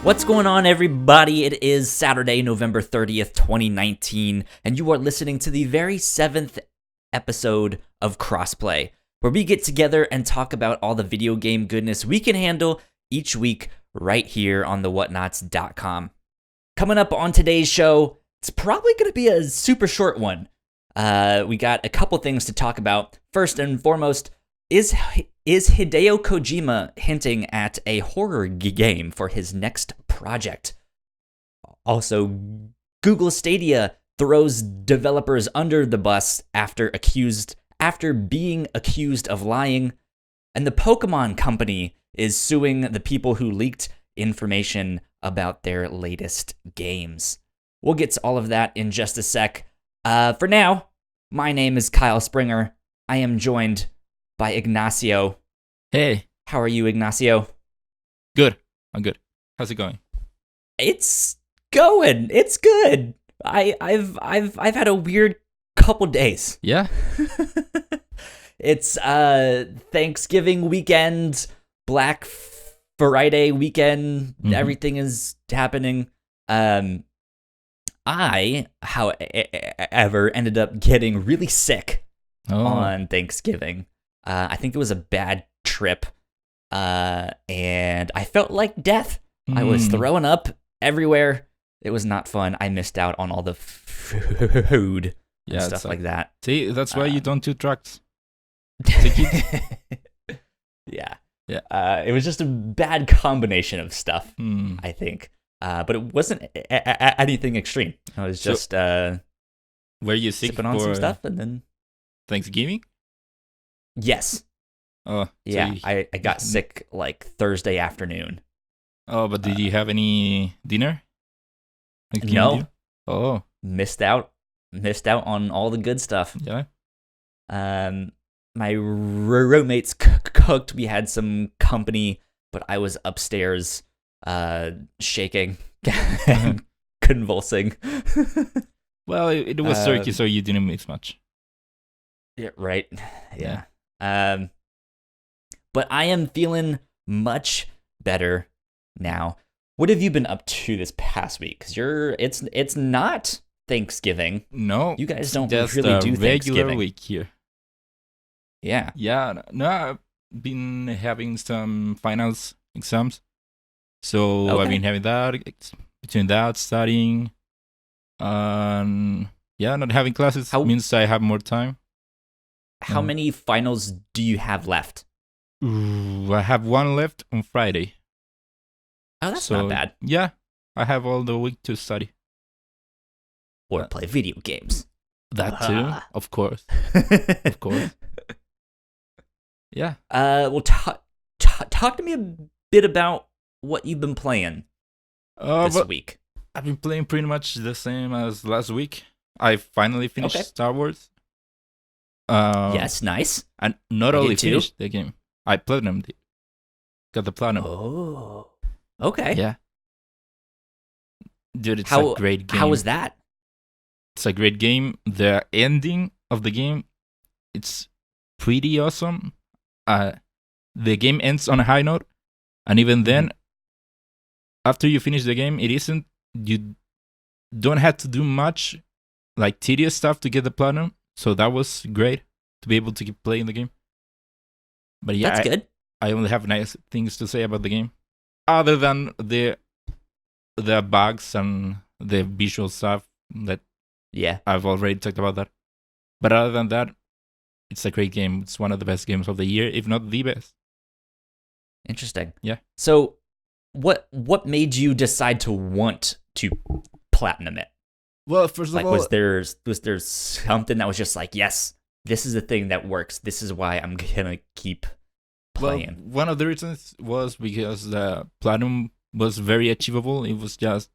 What's going on, everybody? It is Saturday, November 30th, 2019, and you are listening to the very 7th episode of Crossplay, where we get together and talk about all the video game goodness we can handle each week right here on the Whatnauts.com. Coming up on today's show, it's probably going to be a super short one. We got a couple things to talk about. First and foremost, is Hideo Kojima hinting at a horror game for his next project? Also, Google Stadia throws developers under the bus after being accused of lying, and the Pokemon Company is suing the people who leaked information about their latest games. We'll get to all of that in just a sec. For now, my name is Kyle Springer. I am joined by Ignacio. Hey. How are you, Ignacio? Good. I'm good. How's it going? It's going. It's good. I've had a weird couple days. Yeah. It's Thanksgiving weekend, Black Friday weekend. Mm-hmm. Everything is happening. I, however, ended up getting really sick on Thanksgiving. I think it was a bad trip, and I felt like death. I was throwing up everywhere. It was not fun. I missed out on all the food and stuff like that. See, that's why you don't do drugs. Yeah. It was just a bad combination of stuff, I think. But it wasn't anything extreme. I was just were you sick sipping on some stuff and then Thanksgiving? Yes. Oh, yeah. So I got sick like Thursday afternoon. Oh, but did you have any dinner? No. Oh, missed out on all the good stuff. Yeah. My roommates cooked. We had some company, but I was upstairs, shaking and convulsing. Well, it was turkey, so you didn't miss much. Yeah, right. Yeah. But I am feeling much better now. What have you been up to this past week? Because it's not Thanksgiving. No, you guys don't just really do regular Thanksgiving. Week here. Yeah. Yeah. No, I've been having some finals exams, so I've been having that. Between that, studying, not having classes means I have more time. How many finals do you have left? I have one left on Friday. Oh, that's not bad. Yeah, I have all the week to study. Or play video games. That too, of course. Of course. Yeah. Well, talk to me a bit about what you've been playing this week. I've been playing pretty much the same as last week. I finally finished Star Wars. Yes, nice. And not only finished the game, I platinumed it. Got the platinum. Oh, okay. Yeah. Dude, it's a great game. How was that? It's a great game. The ending of the game, it's pretty awesome. The game ends on a high note, and even then, after you finish the game, you don't have to do much, like tedious stuff to get the platinum. So that was great to be able to keep playing the game. But yeah, that's good. I only have nice things to say about the game, other than the bugs and the visual stuff that I've already talked about that. But other than that, it's a great game. It's one of the best games of the year, if not the best. Interesting. Yeah. So, what made you decide to want to platinum it? Well, first of all, was there something that was just like, yes, this is the thing that works. This is why I'm gonna keep playing. Well, one of the reasons was because the platinum was very achievable. It was just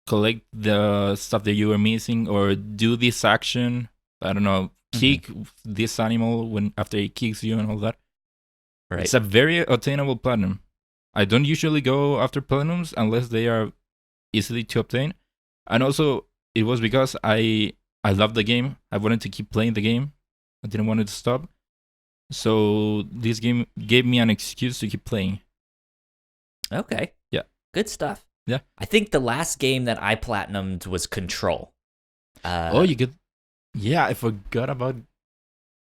collect the stuff that you were missing, or do this action. I don't know, kick this animal after it kicks you and all that. Right. It's a very attainable platinum. I don't usually go after platinums unless they are easily to obtain, and also it was because I loved the game. I wanted to keep playing the game. I didn't want it to stop. So this game gave me an excuse to keep playing. Okay. Yeah. Good stuff. Yeah. I think the last game that I platinumed was Control. You could. Yeah, I forgot about.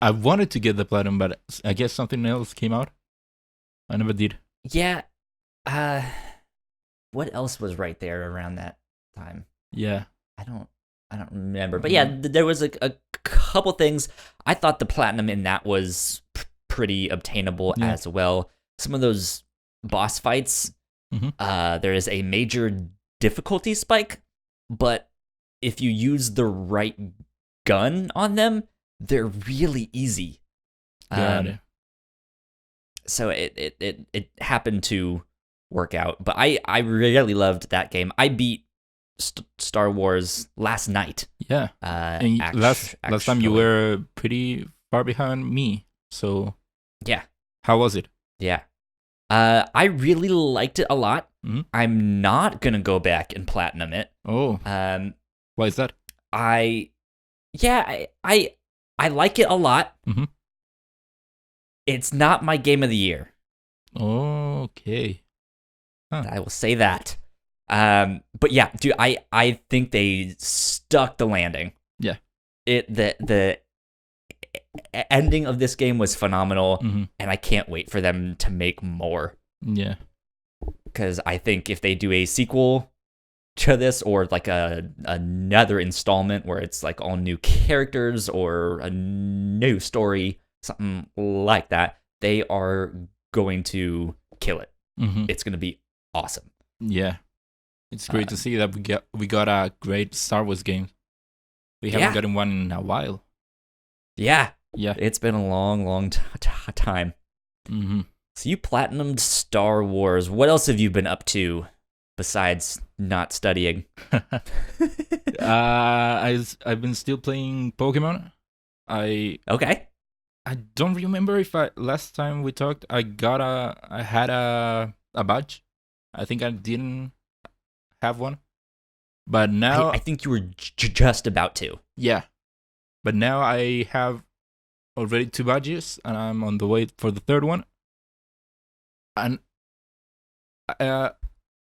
I wanted to get the platinum, but I guess something else came out. I never did. Yeah. What else was right there around that time? Yeah. I don't remember. But yeah, there was a couple things. I thought the platinum in that was pretty obtainable as well. Some of those boss fights, there is a major difficulty spike, but if you use the right gun on them, they're really easy. So it happened to work out. But I really loved that game. I beat Star Wars last night. Yeah. And last time you were pretty far behind me. So yeah. How was it? Yeah. I really liked it a lot. Mm-hmm. I'm not gonna go back and platinum it. Oh. Why is that? I like it a lot. Mm-hmm. It's not my game of the year. Okay. Huh. I will say that. But yeah, dude, I think they stuck the landing. Yeah. The ending of this game was phenomenal, and I can't wait for them to make more. Yeah. Because I think if they do a sequel to this, or like another installment where it's like all new characters or a new story, something like that, they are going to kill it. It's going to be awesome. Yeah. It's great to see that we got a great Star Wars game. We haven't gotten one in a while. Yeah. Yeah. It's been a long time. So you platinumed Star Wars. What else have you been up to besides not studying? I've been still playing Pokemon. Okay. I don't remember if last time we talked I had a badge. I think I didn't have one. But now I think you were just about to. Yeah. But now I have already 2 badges and I'm on the way for the 3rd one. And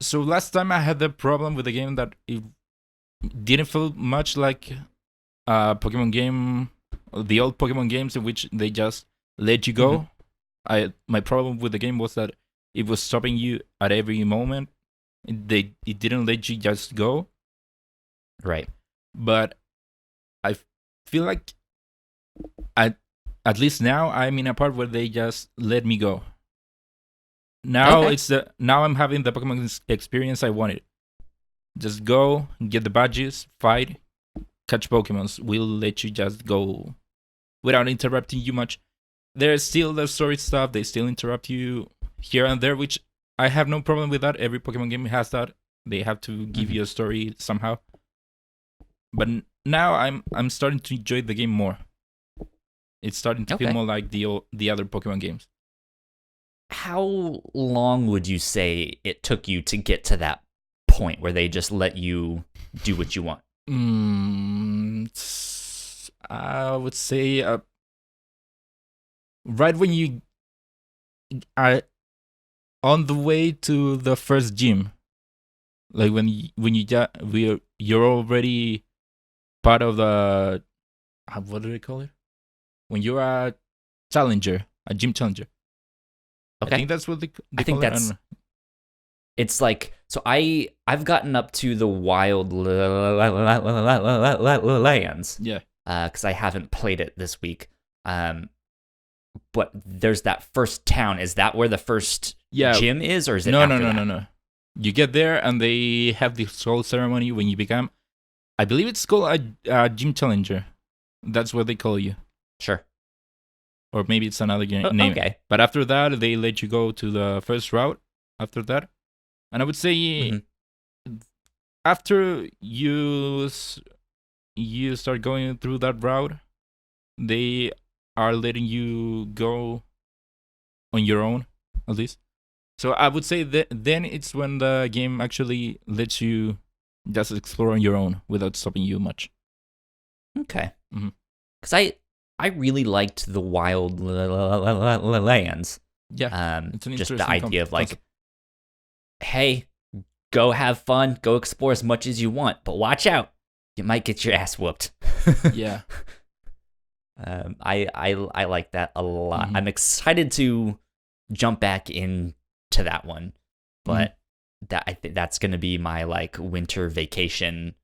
so last time I had the problem with the game that it didn't feel much like a Pokemon game, the old Pokemon games in which they just let you go. My problem with the game was that it was stopping you at every moment. It didn't let you just go. Right. But I feel like at least now I'm in a part where they just let me go. Now now I'm having the Pokemon experience I wanted. Just go, get the badges, fight, catch Pokemons. We'll let you just go without interrupting you much. There's still the story stuff. They still interrupt you here and there, which I have no problem with that. Every Pokemon game has that. They have to give you a story somehow. But now I'm starting to enjoy the game more. It's starting to feel more like the other Pokemon games. How long would you say it took you to get to that point where they just let you do what you want? I would say right when you are on the way to the first gym, like when you're already part of the what do they call it? When you're a challenger, a gym challenger. Okay. I think that's what they I think call that's. It's like, so I've gotten up to the wild lands. Yeah. Because I haven't played it this week. But there's that first town. Is that where the first gym is, or is it? No. You get there and they have this whole ceremony when you become. I believe it's called a gym challenger. That's what they call you. Sure. Or maybe it's another name. Okay. But after that, they let you go to the first route. After that, and I would say after you start going through that route, they are letting you go on your own, at least. So I would say that then it's when the game actually lets you just explore on your own without stopping you much. Okay. Because I really liked the wild lands. Yeah. It's an just the idea of like, hey, go have fun, go explore as much as you want, but watch out, you might get your ass whooped. Yeah. I like that a lot. Mhm. I'm excited to jump back into that one, but that I think that's gonna be my like winter vacation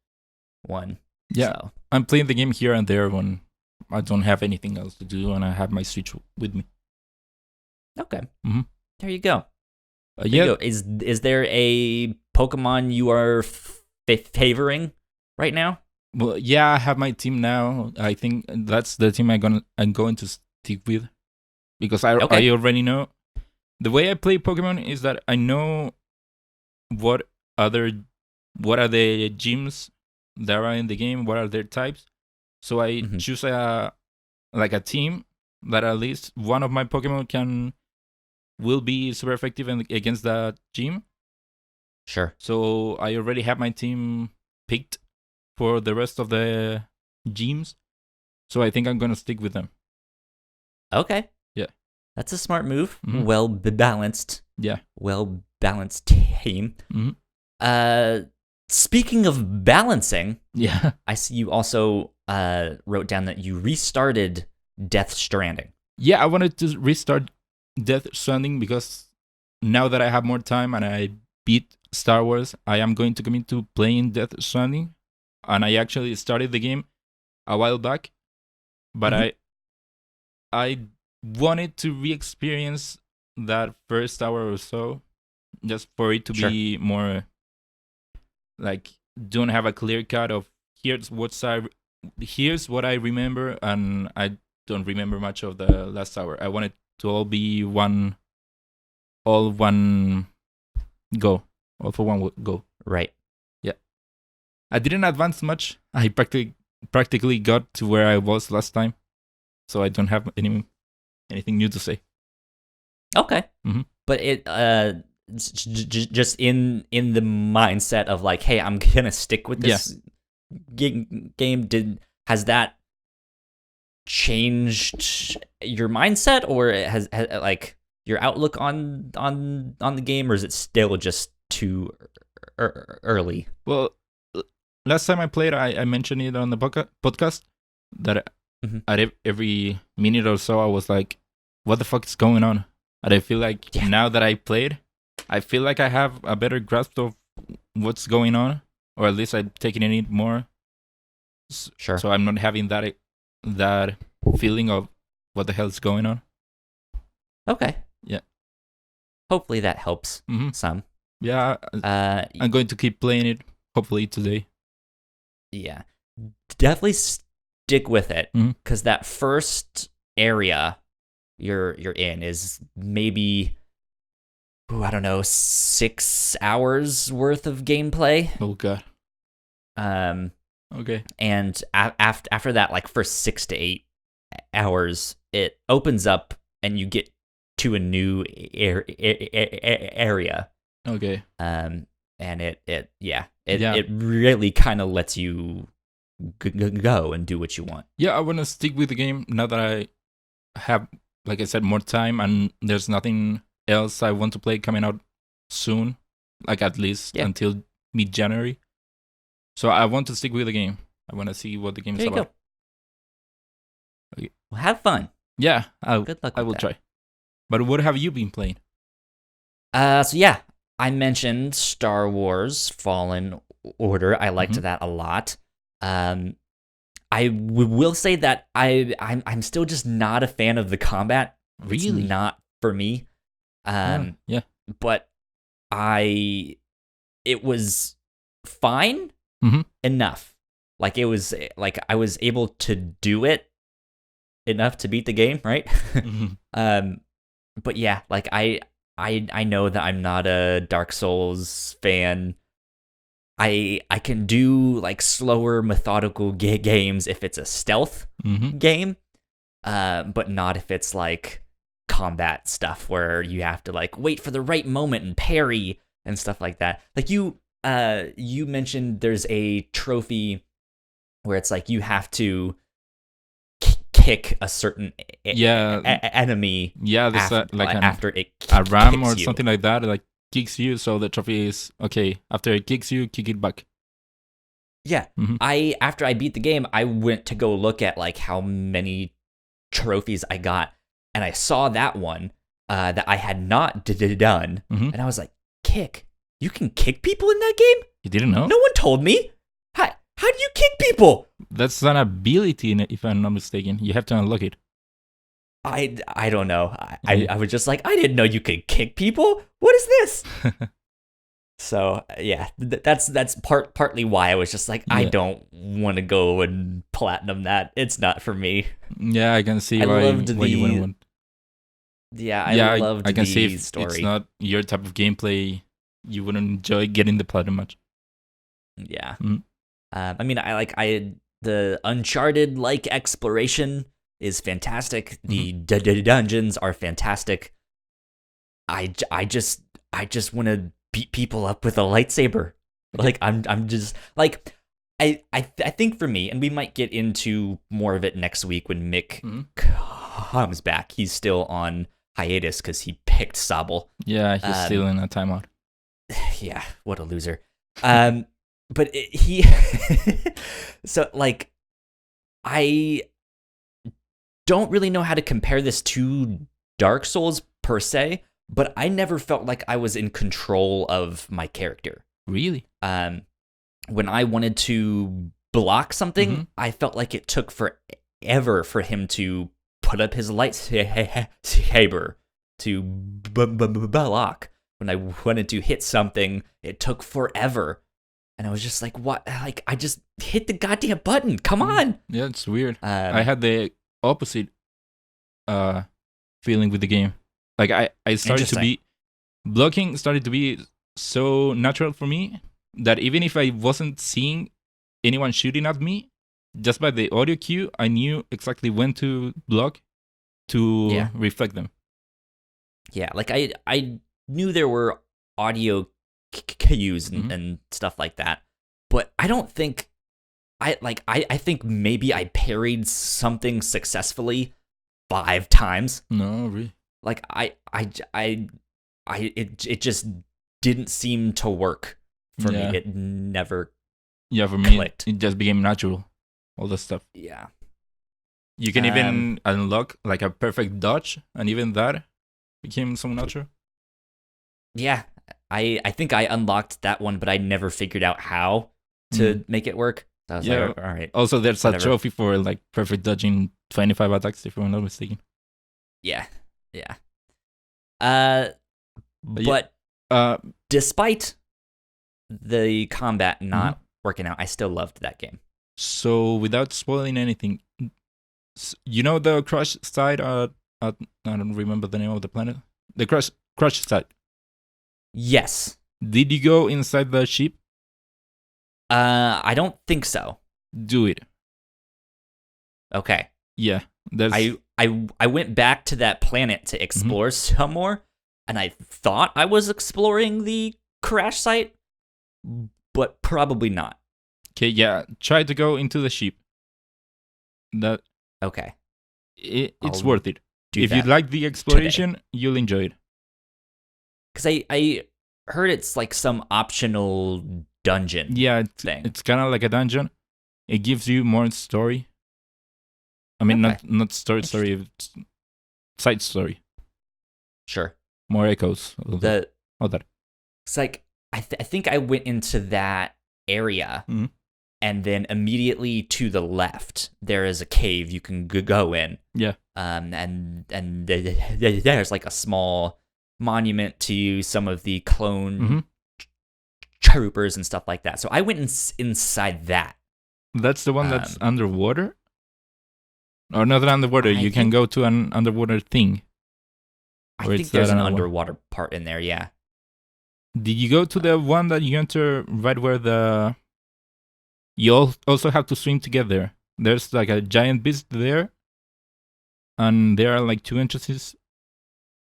one. Yeah. So. I'm playing the game here and there when I don't have anything else to do and I have my Switch with me. Okay. Mhm. There you go. There Yeah. you go. Is there a Pokemon you are favoring right now? Well, yeah, I have my team now. I think that's the team I'm going to stick with because I already know the way I play Pokemon is that I know what are the gyms that are in the game, what are their types. So I choose a team that at least one of my Pokemon will be super effective against that gym. Sure. So I already have my team picked for the rest of the gyms. So I think I'm gonna stick with them. Okay. Yeah. That's a smart move. Mhm. Well balanced. Yeah. Well balanced team. Mhm. Speaking of balancing, Yeah. I see you also wrote down that you restarted Death Stranding. Yeah, I wanted to restart Death Stranding because now that I have more time and I beat Star Wars, I am going to commit to playing Death Stranding. And I actually started the game a while back, but I wanted to re-experience that first hour or so, just for it to be more like don't have a clear cut of here's what I remember, and I don't remember much of the last hour. I want it to all be one go, all for one go. Right. Yeah. I didn't advance much. I practically got to where I was last time, so I don't have anything new to say. Okay. Mhm. But it just in the mindset of like, hey, I'm gonna stick with this game. Has that changed your mindset, or has like your outlook on the game, or is it still just too early? Well, last time I played, I mentioned it on the podcast that at every minute or so I was like, what the fuck is going on? And I feel like now that I played, I feel like I have a better grasp of what's going on, or at least I'm taking in it more. Sure. So I'm not having that feeling of what the hell's going on. Okay. Yeah. Hopefully that helps some. Yeah. I'm going to keep playing it, hopefully today. Yeah. Definitely stick with it, because that first area you're in is maybe, I don't know, 6 hours worth of gameplay. Oh god. Okay. And after that, like for 6 to 8 hours, it opens up and you get to a new area. Okay. And it really kind of lets you go and do what you want. Yeah, I want to stick with the game now that I have, like I said, more time and there's nothing else I want to play coming out soon, like at least until mid-January. So I want to stick with the game. I want to see what the game is about. Okay. Well, have fun. Yeah, good luck. I will try. But what have you been playing? So yeah, I mentioned Star Wars Fallen Order. I liked that a lot. I will say that I'm still just not a fan of the combat. Really? It's not for me. Yeah. But it was fine enough. Like it was like I was able to do it enough to beat the game, right? But yeah, like I know that I'm not a Dark Souls fan. I can do like slower, methodical games if it's a stealth game, but not if it's like combat stuff where you have to like wait for the right moment and parry and stuff like that. Like you mentioned there's a trophy where it's like you have to kick a certain enemy. Yeah, there's after it a ram or you. something like that. Like kicks you, so the trophy is okay. After it kicks you, kick it back. Yeah. After I beat the game, I went to go look at like how many trophies I got, and I saw that one that I had not done, and I was like, kick. You can kick people in that game? You didn't know? No one told me. How do you kick people? That's an ability, if I'm not mistaken. You have to unlock it. I don't know. I was just like, I didn't know you could kick people. What is this? So yeah, that's partly why I was just like, I don't want to go and platinum that. It's not for me. Yeah, I can see why you wouldn't want. Yeah, I loved I can the see if story. It's not your type of gameplay, you wouldn't enjoy getting the platinum much. Yeah. I mean, the Uncharted like exploration is fantastic. The dungeons are fantastic. I just want to beat people up with a lightsaber. Like I'm just like I think for me, and we might get into more of it next week when Mick comes back. He's still on hiatus because he picked Sable. Yeah, he's still in a timeout. Yeah, what a loser. But he so like I don't really know how to compare this to Dark Souls per se, but I never felt like I was in control of my character. Really? When I wanted to block something, I felt like it took forever for him to put up his lightsaber to block. When I wanted to hit something, it took forever. And I was just like, what? Like, I just hit the goddamn button. Come on. Yeah, it's weird. I had the opposite feeling with the game. Like, I started to be... Blocking started to be so natural for me that even if I wasn't seeing anyone shooting at me, just by the audio cue, I knew exactly when to block to reflect them. Yeah, like I knew there were audio cues and stuff like that, but I don't think I think maybe I parried something successfully 5 times. No, really. Like it just didn't seem to work for me. It never for me clicked. It just became natural, all the stuff. Yeah, you can even unlock like a perfect dodge, and even that became so natural. Yeah, I think I unlocked that one, but I never figured out how to make it work. So I was like, all right. Also, there's a trophy for like perfect dodging 25 attacks, if I'm not mistaken. Yeah. But despite the combat not working out, I still loved that game. So, without spoiling anything, you know the crush site I don't remember the name of the planet. The crush site. Yes. Did you go inside the ship? I don't think so. Do it. Okay. Yeah. I went back to that planet to explore some more, and I thought I was exploring the crash site, but probably not. Okay, yeah. Try to go into the ship. Okay. It's worth it. If you like the exploration, you'll enjoy it. Because I heard it's like some optional dungeon thing. It's kind of like a dungeon. It gives you more story. I mean, not story, it's side story. Sure. More echoes. It's like, I think I went into that area, and then immediately to the left, there is a cave you can go in. Yeah. And there's like a small monument to some of the clone troopers and stuff like that. So I went inside that. That's the one that's underwater? Or not underwater, you can go to an underwater thing. I think there's an underwater part in there, yeah. Did you go to the one that you enter right where you also have to swim together? There's like a giant beast there, and there are like 2 entrances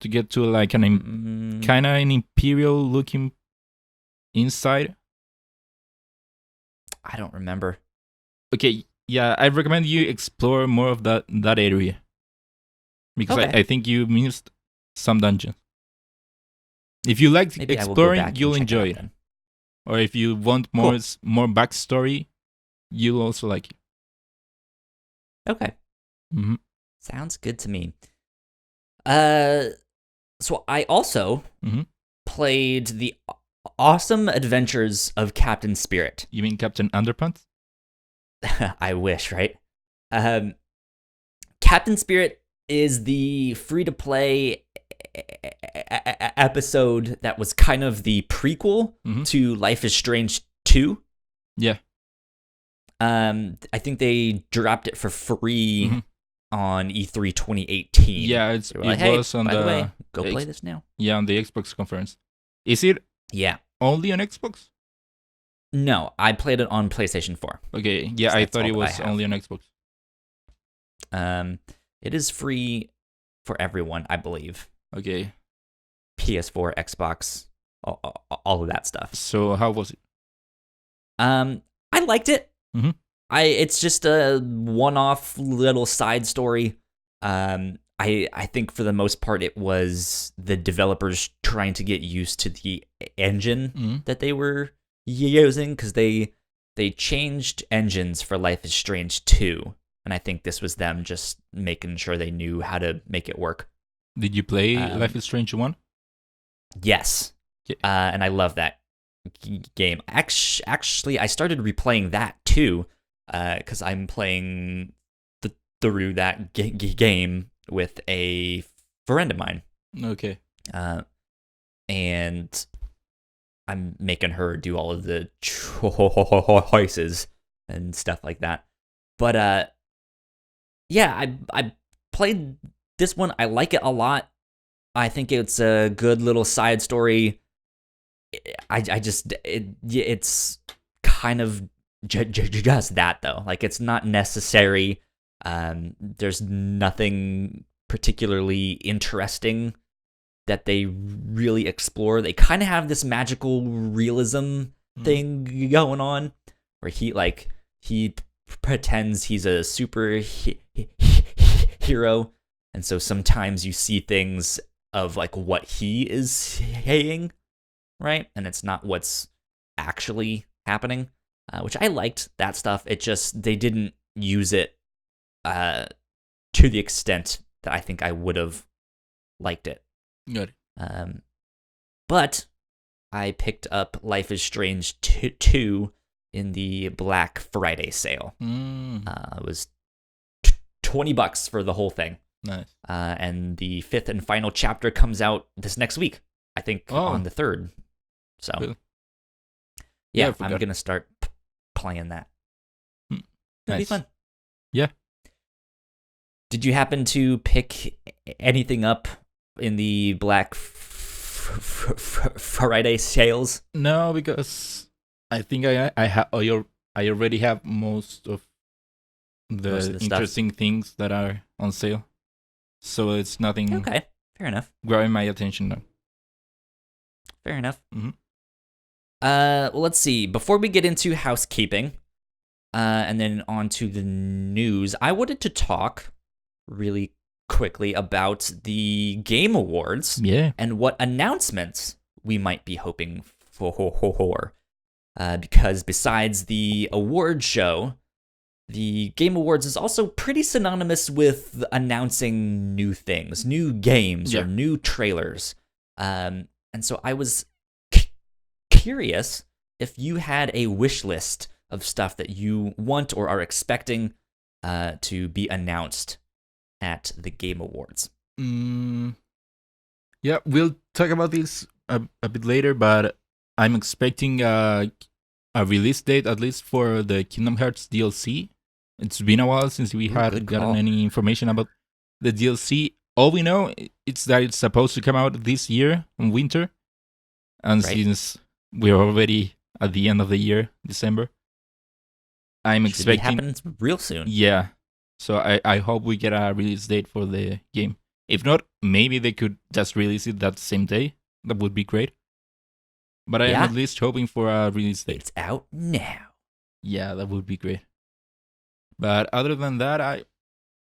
to get to like an kind of an imperial looking inside. I don't remember. Okay, yeah, I recommend you explore more of that area, because I think you missed some dungeons. If you like Maybe I will go exploring, back and you'll check enjoy out it. then. Or if you want Cool. more backstory, you'll also like it. Okay. Mm-hmm. Sounds good to me. So I also played the awesome adventures of Captain Spirit. You mean Captain Underpants? I wish, right? Captain Spirit is the free-to-play episode that was kind of the prequel to Life is Strange 2. Yeah. I think they dropped it for free on E3 2018. Yeah, it was on the way, go play this now. Yeah, on the Xbox conference. Is it? Yeah. Only on Xbox? No, I played it on PlayStation 4. Okay, yeah, I thought it was only on Xbox. It is free for everyone, I believe. Okay. PS4, Xbox, all of that stuff. So how was it? I liked it. It's just a one-off little side story. I think for the most part it was the developers trying to get used to the engine that they were using, because they changed engines for Life is Strange 2, and I think this was them just making sure they knew how to make it work. Did you play Life is Strange 1? Yes. And I love that game. Actually, I started replaying that too, because I'm playing through that game with a friend of mine. Okay. And I'm making her do all of the choices and stuff like that. But yeah, I played this one. I like it a lot. I think it's a good little side story. It's kind of just that though. Like, it's not necessary. There's nothing particularly interesting that they really explore. They kind of have this magical realism thing going on, where he pretends he's a super hero, and so sometimes you see things of like what he is saying, right? And it's not what's actually happening, which I liked that stuff. It just, they didn't use it to the extent that I think I would have liked it. Good. But I picked up Life is Strange 2 in the Black Friday sale. It was $20 for the whole thing. Nice. And the 5th and final chapter comes out this next week, I think, on the 3rd. So, cool. Yeah, I'm going to start playing that. It'll be fun. Yeah. Did you happen to pick anything up in the Black Friday sales? No, because I think I already have most of the interesting things that are on sale. So it's nothing. Okay, fair enough. Grabbing my attention now. Fair enough. Well, let's see. Before we get into housekeeping, and then on to the news, I wanted to talk really quickly about the Game Awards. Yeah. And what announcements we might be hoping for. Because besides the award show, the Game Awards is also pretty synonymous with announcing new things, new games, or new trailers. And so I was curious if you had a wish list of stuff that you want or are expecting to be announced at the Game Awards. Yeah, we'll talk about this a bit later, but I'm expecting a release date, at least for the Kingdom Hearts DLC. It's been a while since we had gotten any information about the DLC. All we know is that it's supposed to come out this year in winter. And since we're already at the end of the year, December, I'm expecting... It happens real soon. Yeah. So I hope we get a release date for the game. If not, maybe they could just release it that same day. That would be great. But I am at least hoping for a release date. It's out now. Yeah, that would be great. But other than that, I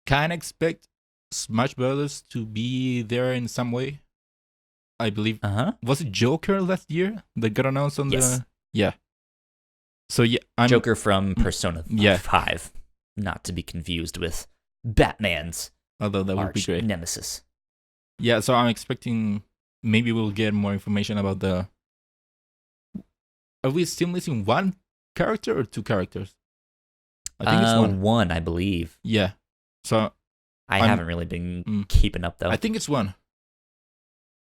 kind of expect Smash Brothers to be there in some way. I believe, Uh-huh. was it Joker last year that got announced on Yes. the... Yeah. So yeah, I'm... Joker from Persona Yeah. 5, not to be confused with Batman's Although that would be arch great. nemesis. Yeah, so I'm expecting maybe we'll get more information about the... Are we still missing one character or two characters? I think it's one. One, I believe. Yeah. So I haven't really been keeping up though. I think it's one.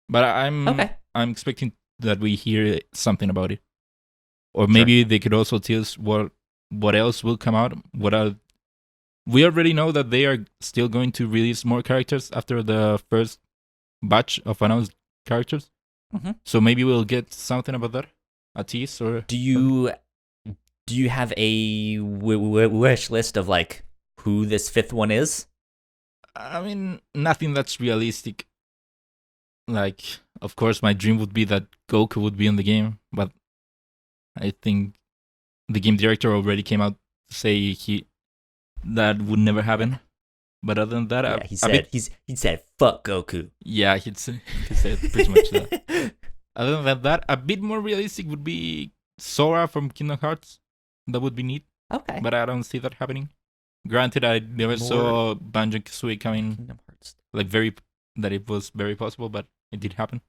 But I'm expecting that we hear something about it. Or maybe they could also tell us what else will come out. We already know that they are still going to release more characters after the first batch of announced characters. Mm-hmm. So maybe we'll get something about that, a tease or. Do you have a wish list of like who this fifth one is? I mean, nothing that's realistic. Like, of course, my dream would be that Goku would be in the game, but I think the game director already came out to say that would never happen. But other than that, he said fuck Goku. Yeah, he said pretty much that. Other than that, a bit more realistic would be Sora from Kingdom Hearts. That would be neat. Okay. But I don't see that happening. Granted, I never saw Banjo-Kazooie coming. Kingdom Hearts. Like that it was very possible, but it did happen.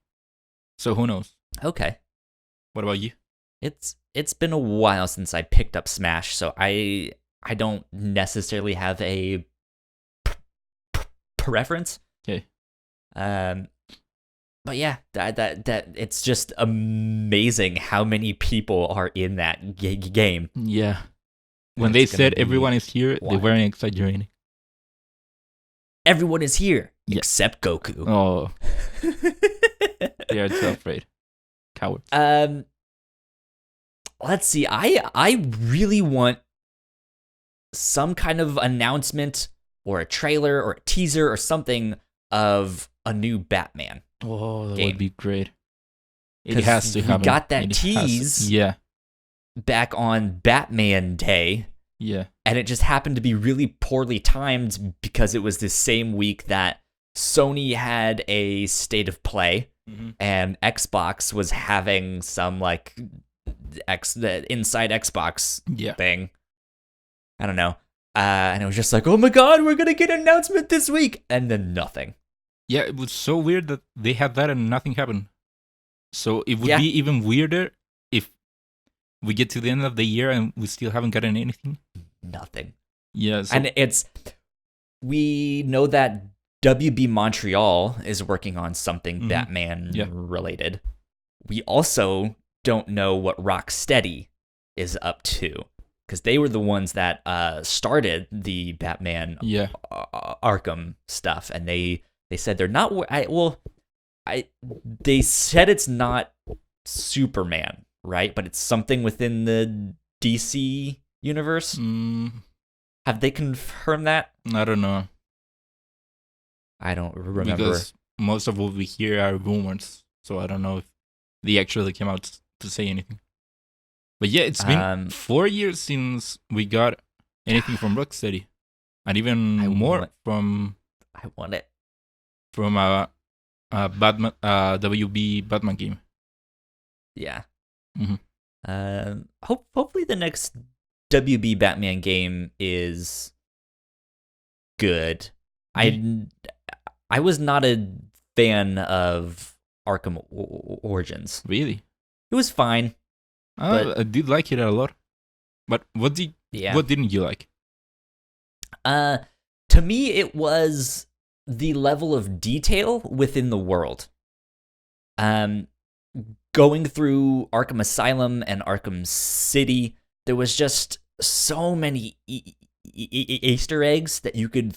So who knows? Okay. What about you? It's been a while since I picked up Smash, so I don't necessarily have a preference. Okay. But yeah, that it's just amazing how many people are in that game. Yeah. When they said everyone is here, they weren't exaggerating. Everyone is here except Goku. Oh. They are so afraid. Cowards. Let's see. I really want some kind of announcement or a trailer or a teaser or something of a new Batman. Oh, that game. would be great. It has to happen. We got that tease back on Batman Day. Yeah. And it just happened to be really poorly timed because it was the same week that Sony had a State of Play and Xbox was having some like the inside Xbox thing. I don't know. And it was just like, oh my god, we're going to get an announcement this week. And then nothing. Yeah, it was so weird that they had that and nothing happened. So it would be even weirder if we get to the end of the year and we still haven't gotten anything. Nothing. Yeah. So and we know that WB Montreal is working on something Batman related. We also don't know what Rocksteady is up to because they were the ones that started the Batman Arkham stuff, and they said they're not. They said it's not Superman, right? But it's something within the DC universe. Have they confirmed that? I don't know. I don't remember. Because most of what we hear are rumors, so I don't know if they actually came out to say anything. But yeah, it's been 4 years since we got anything from Rocksteady, and even more from. I want it from a Batman, WB Batman game. Yeah. Hopefully the next WB Batman game is good. I was not a fan of Arkham Origins. Really? It was fine. I did like it a lot. But what didn't you like? To me, it was the level of detail within the world. Going through Arkham Asylum and Arkham City, there was just so many Easter eggs that you could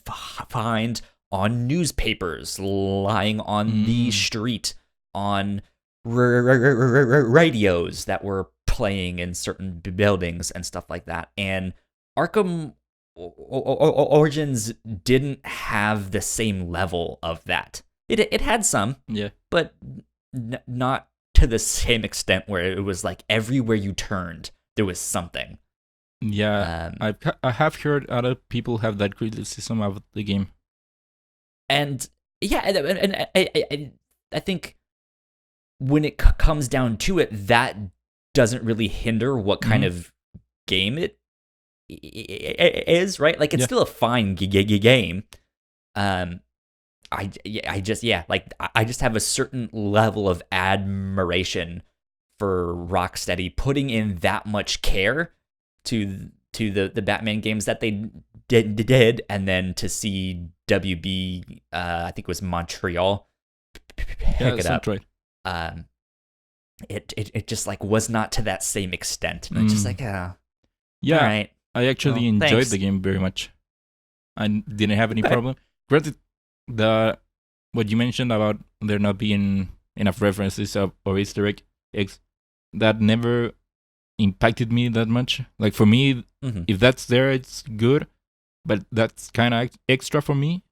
find on newspapers, lying on the street, on radios that were playing in certain buildings and stuff like that. And Arkham Origins didn't have the same level of that. It had some, but not to the same extent where it was like everywhere you turned, there was something. Yeah, I have heard other people have that criticism of the game. And yeah, and I think when it comes down to it, that doesn't really hinder what kind of game it is, right? Like, it's still a fine game. I just have a certain level of admiration for Rocksteady putting in that much care to the Batman games that they did, and then to see WB, I think it was Montreal, pick it up. Right. It just like was not to that same extent, and it's just like, all right. I actually enjoyed the game very much. I didn't have any problem. Granted, what you mentioned about there not being enough references or Easter eggs, that never impacted me that much. Like, for me, if that's there, it's good, but that's kind of extra for me,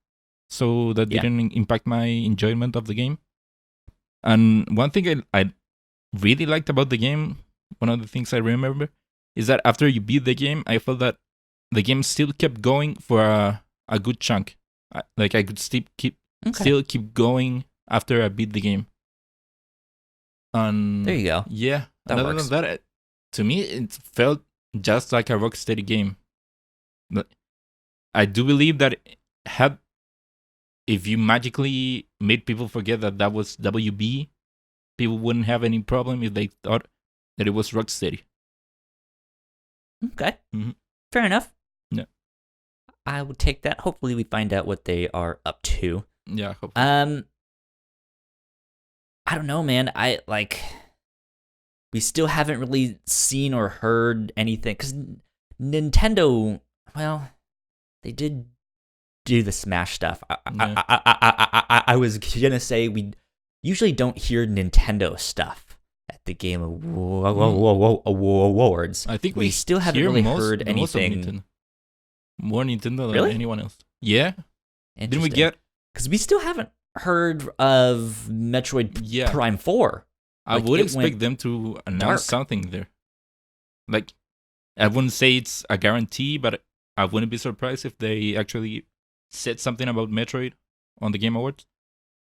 so that didn't impact my enjoyment of the game. And one thing I really liked about the game, one of the things I remember, is that after you beat the game, I felt that the game still kept going for a good chunk. I could still keep going after I beat the game. And there you go. Yeah. That other works. than that, to me, it felt just like a Rocksteady game. But I do believe that if you magically made people forget that was WB, people wouldn't have any problem if they thought that it was Rocksteady. Okay. Fair enough. Yeah. I would take that. Hopefully we find out what they are up to. Yeah, hopefully. I don't know, man. We still haven't really seen or heard anything, because Nintendo, well, they did do the Smash stuff. I was gonna say we usually don't hear Nintendo stuff at the Game Awards. I think we still haven't really heard anything. More Nintendo Really? than anyone else. Yeah. Didn't we get? Because we still haven't heard of Metroid Prime 4. I would expect them to announce something there. Like, I wouldn't say it's a guarantee, but I wouldn't be surprised if they actually said something about Metroid on the Game Awards.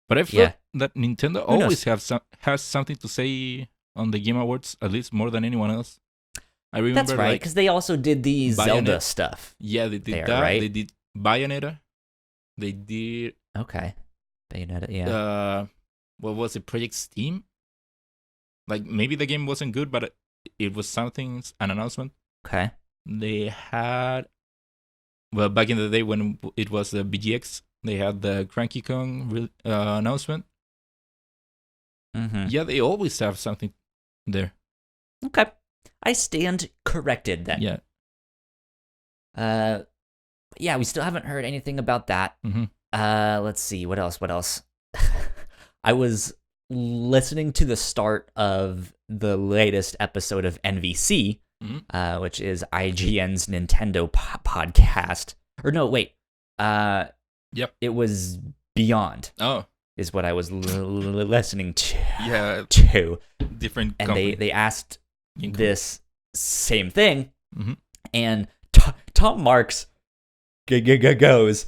But I feel that Nintendo always has something to say on the Game Awards, at least more than anyone else. I remember, that's right, because they also did the Zelda stuff. Yeah, they did that. Right? They did Bayonetta. They did... Okay. Bayonetta, yeah. What was it? Project Steam? Like, maybe the game wasn't good, but it was something, an announcement. Okay. They had... Well, back in the day when it was the BGX, they had the Cranky Kong announcement. Yeah, they always have something there. Okay. I stand corrected then. Yeah. Yeah, we still haven't heard anything about that. Let's see, what else? I was listening to the start of the latest episode of NVC, which is IGN's Nintendo podcast. Or no, wait. It was Beyond. Oh. Is what I was listening to. Yeah. Different and company. they asked this same thing, and Tom Marks goes,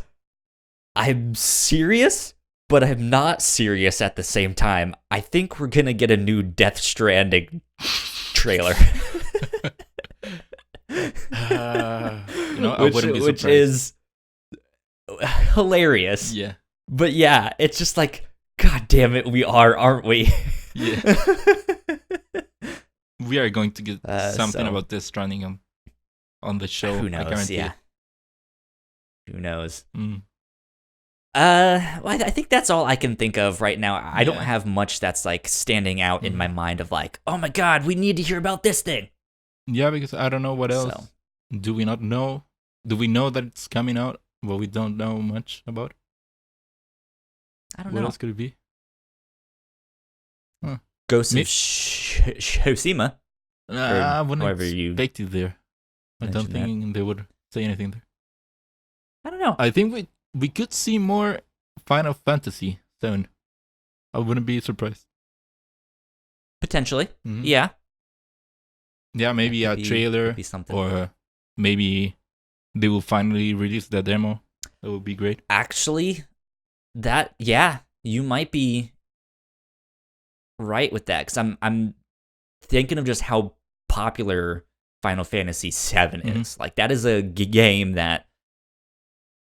I'm serious, but I'm not serious at the same time. I think we're gonna get a new Death Stranding trailer. I wouldn't be surprised. Which is hilarious. Yeah. But yeah, it's just like, God damn it, we are, aren't we? Yeah. We are going to get something about Death Stranding on the show. Who knows? I guarantee it. Who knows? Well, I think that's all I can think of right now. I don't have much that's like standing out in my mind of like, oh my God, we need to hear about this thing. Yeah, because I don't know what else. Do we not know? Do we know that it's coming out, but we don't know much about it? I don't know. What else could it be? Ghost of Tsushima. I wouldn't expect it there. I don't think they would say anything there. I don't know. I think we could see more Final Fantasy 7. I wouldn't be surprised. Potentially. Yeah. Yeah, maybe a trailer, or maybe they will finally release the demo. That would be great. Actually, you might be right with that because I'm thinking of just how popular Final Fantasy VII is. Like that is a game that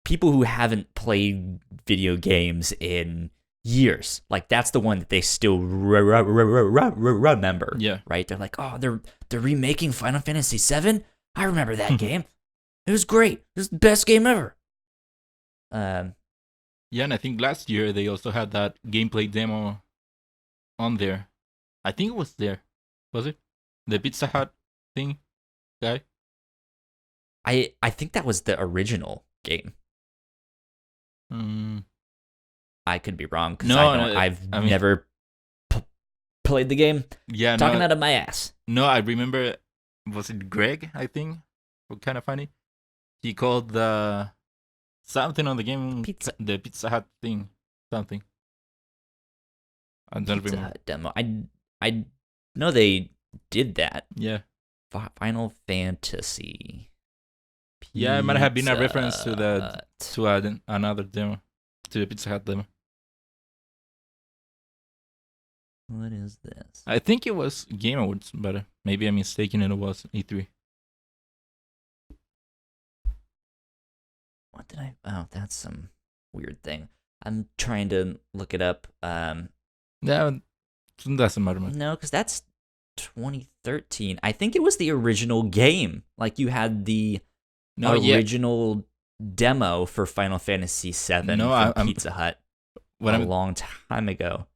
people who haven't played video games in years, like that's the one that they still remember. Yeah. Right? They're like, oh, they're remaking Final Fantasy VII. I remember that game. It was great. It was the best game ever. Yeah, and I think last year they also had that gameplay demo on there. I think it was there. Was it? The Pizza Hut thing guy? I think that was the original game. I could be wrong because I've never played the game. Yeah, talking out of my ass. No, I remember. Was it Greg? I think. Kind of funny. He called the something on the game the Pizza Hut thing something. I don't Pizza remember. Hut demo. I know they did that. Yeah. Final Fantasy. Yeah, it might have been a reference to Hut. another demo, to the Pizza Hut demo. What is this? I think it was Game Awards, but maybe I'm mistaken and it was E3. What did I... Oh, that's some weird thing. I'm trying to look it up. Yeah, it doesn't matter much. No, because that's 2013. I think it was the original game. Like, you had the original demo for Final Fantasy VII from Pizza Hut a long time ago.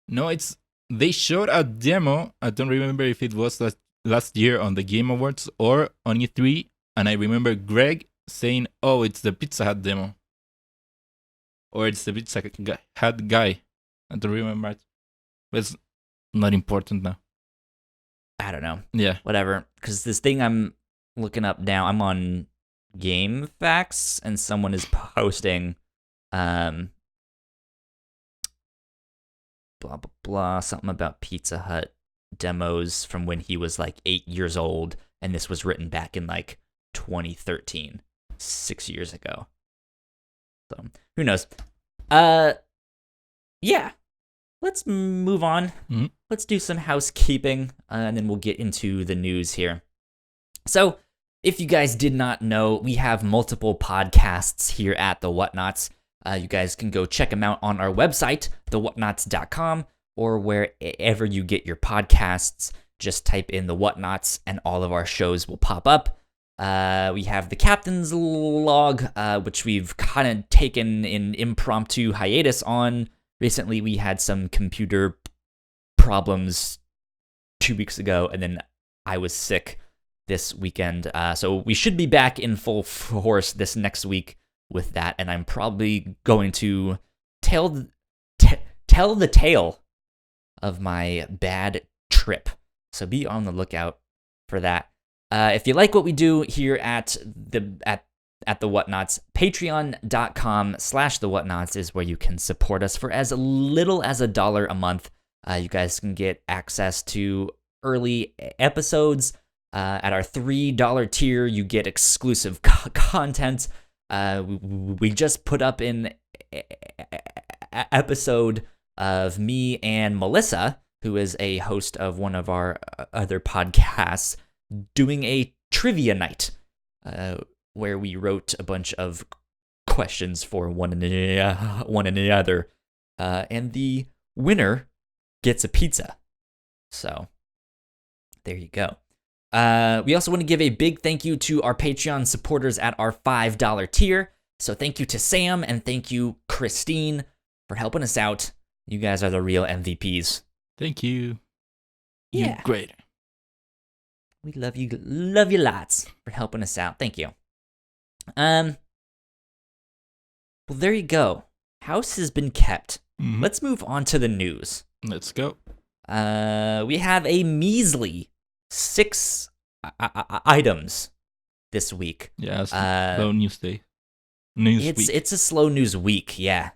No, they showed a demo. I don't remember if it was last year on the Game Awards or on E3. And I remember Greg saying, oh, it's the Pizza Hut demo. Or it's the Pizza Hut guy. I don't remember. But it's not important now. I don't know. Yeah. Whatever. Because this thing I'm looking up now, I'm on Game Facts, and someone is posting blah, blah, blah, something about Pizza Hut demos from when he was like 8 years old, and this was written back in like 2013, 6 years ago. So, who knows? Yeah. Let's move on. Mm-hmm. Let's do some housekeeping, and then we'll get into the news here. So, if you guys did not know, we have multiple podcasts here at the Whatnauts. You guys can go check them out on our website, thewhatnauts.com, or wherever you get your podcasts. Just type in the Whatnauts, and all of our shows will pop up. We have the Captain's Log, which we've kind of taken an impromptu hiatus on. Recently, we had some computer problems 2 weeks ago, and then I was sick this weekend. So we should be back in full force this next week with that, and I'm probably going to tell the tale of my bad trip. So be on the lookout for that. If you like what we do here at the Whatnauts, patreon.com/the Whatnauts is where you can support us for as little as $1 a month. You guys can get access to early episodes. At our $3 tier, you get exclusive content. We just put up an episode of me and Melissa, who is a host of one of our other podcasts, doing a trivia night, where we wrote a bunch of questions for one another, and the winner gets a pizza. So, there you go. We also want to give a big thank you to our Patreon supporters at our $5 tier. So thank you to Sam and thank you, Christine, for helping us out. You guys are the real MVPs. Thank you. Yeah. You're great. We love you lots for helping us out. Thank you. Well, there you go. House has been kept. Mm-hmm. Let's move on to the news. Let's go. We have a measly 6 items this week. Yeah, it's slow news day. Week. It's a slow news week. Yeah.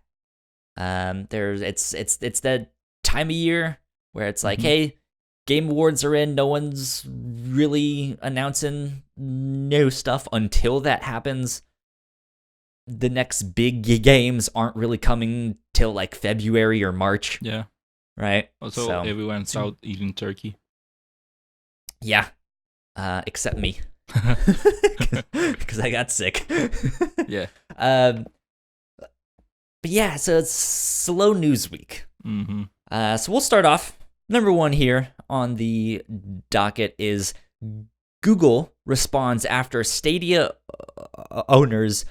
It's that time of year where it's like, hey, Game Awards are in. No one's really announcing new stuff until that happens. The next big games aren't really coming till like February or March. Yeah. right? Also, So everyone's out eating turkey. yeah, except me, because I got sick. Yeah. Um, but yeah, so it's slow news week. Mm-hmm. So we'll start off. Number one here on the docket is Google responds after Stadia owners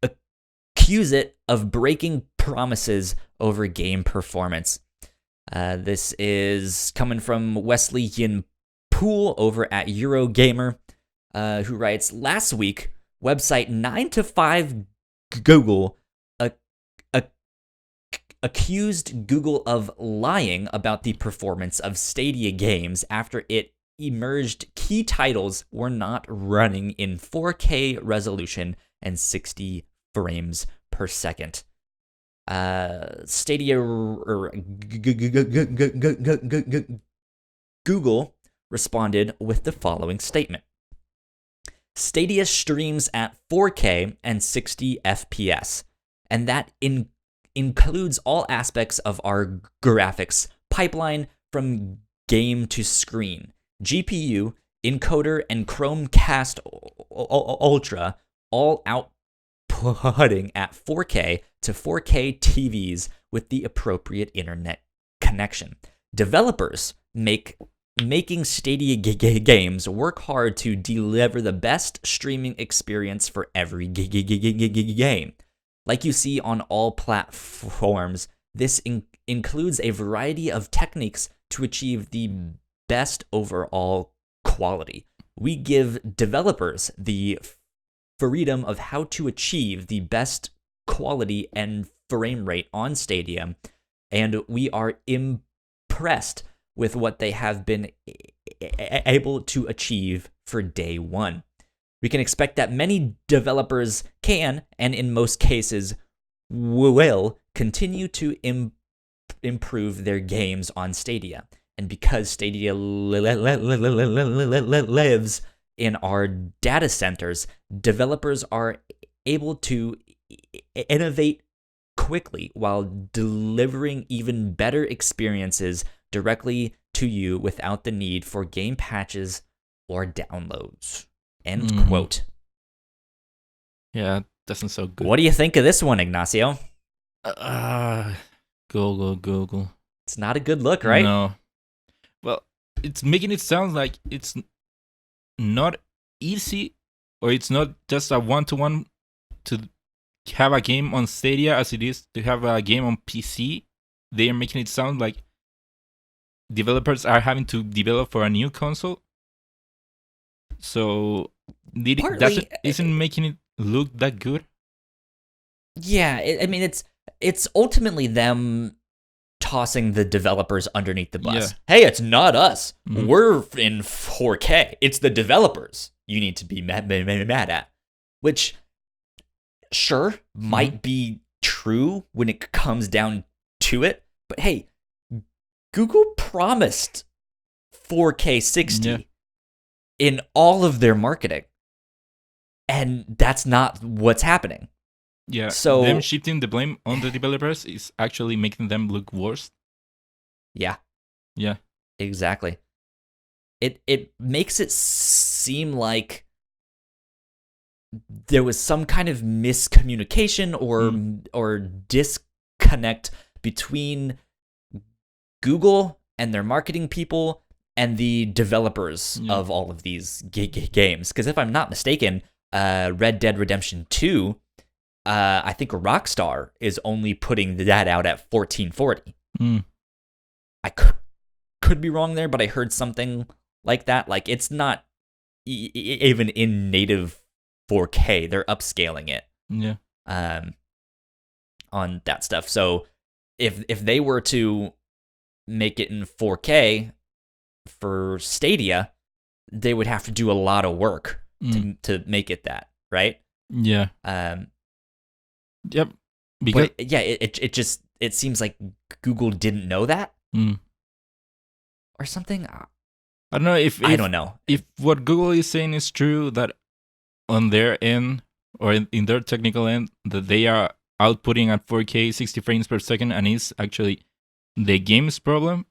accuse it of breaking promises over game performance. This is coming from Wesley Yin Poole over at Eurogamer, who writes, last week, website 9 to 5 Google accused Google of lying about the performance of Stadia games after it emerged key titles were not running in 4K resolution and 60 frames per second. Stadia Google responded with the following statement. Stadia streams at 4K and 60 FPS, and that includes all aspects of our graphics pipeline from game to screen. GPU, encoder, and Chromecast Ultra all outputting at 4K to 4K TVs with the appropriate internet connection. Developers making Stadia games work hard to deliver the best streaming experience for every game. Like you see on all platforms, this includes a variety of techniques to achieve the best overall quality. We give developers the freedom of how to achieve the best quality and frame rate on Stadia, and we are impressed with what they have been able to achieve for day one. We can expect that many developers can, and in most cases, will continue to improve their games on Stadia. And because Stadia lives in our data centers, developers are able to innovate quickly while delivering even better experiences directly to you without the need for game patches or downloads. End quote. Yeah, doesn't sound good. What do you think of this one, Ignacio? Google. It's not a good look, right? No. Well, it's making it sound like it's not easy, or it's not just a one-to-one to have a game on Stadia as it is to have a game on PC. They are making it sound like developers are having to develop for a new console. So isn't making it look that good. Yeah, it's ultimately them tossing the developers underneath the bus. Yeah. Hey, it's not us. Mm-hmm. We're in 4K. It's the developers you need to be mad at. Which, sure, might be true when it comes down to it. But hey, Google promised 4K 60 in all of their marketing. And that's not what's happening. Yeah, so them shifting the blame on the developers is actually making them look worse. Yeah. Yeah. Exactly. It makes it seem like there was some kind of miscommunication or disconnect between Google and their marketing people and the developers of all of these games. Because if I'm not mistaken, Red Dead Redemption 2, I think Rockstar is only putting that out at 1440. I could be wrong there, but I heard something like that. Like, it's not even in native 4K. They're upscaling it. Yeah. On that stuff. So if they were to make it in 4K for Stadia, they would have to do a lot of work to make it that, right? Yeah. Yep. Because but yeah, it seems like Google didn't know that or something. I don't know if I don't know if what Google is saying is true, that on their end or in their technical end that they are outputting at 4K 60 frames per second and is actually the game's problem,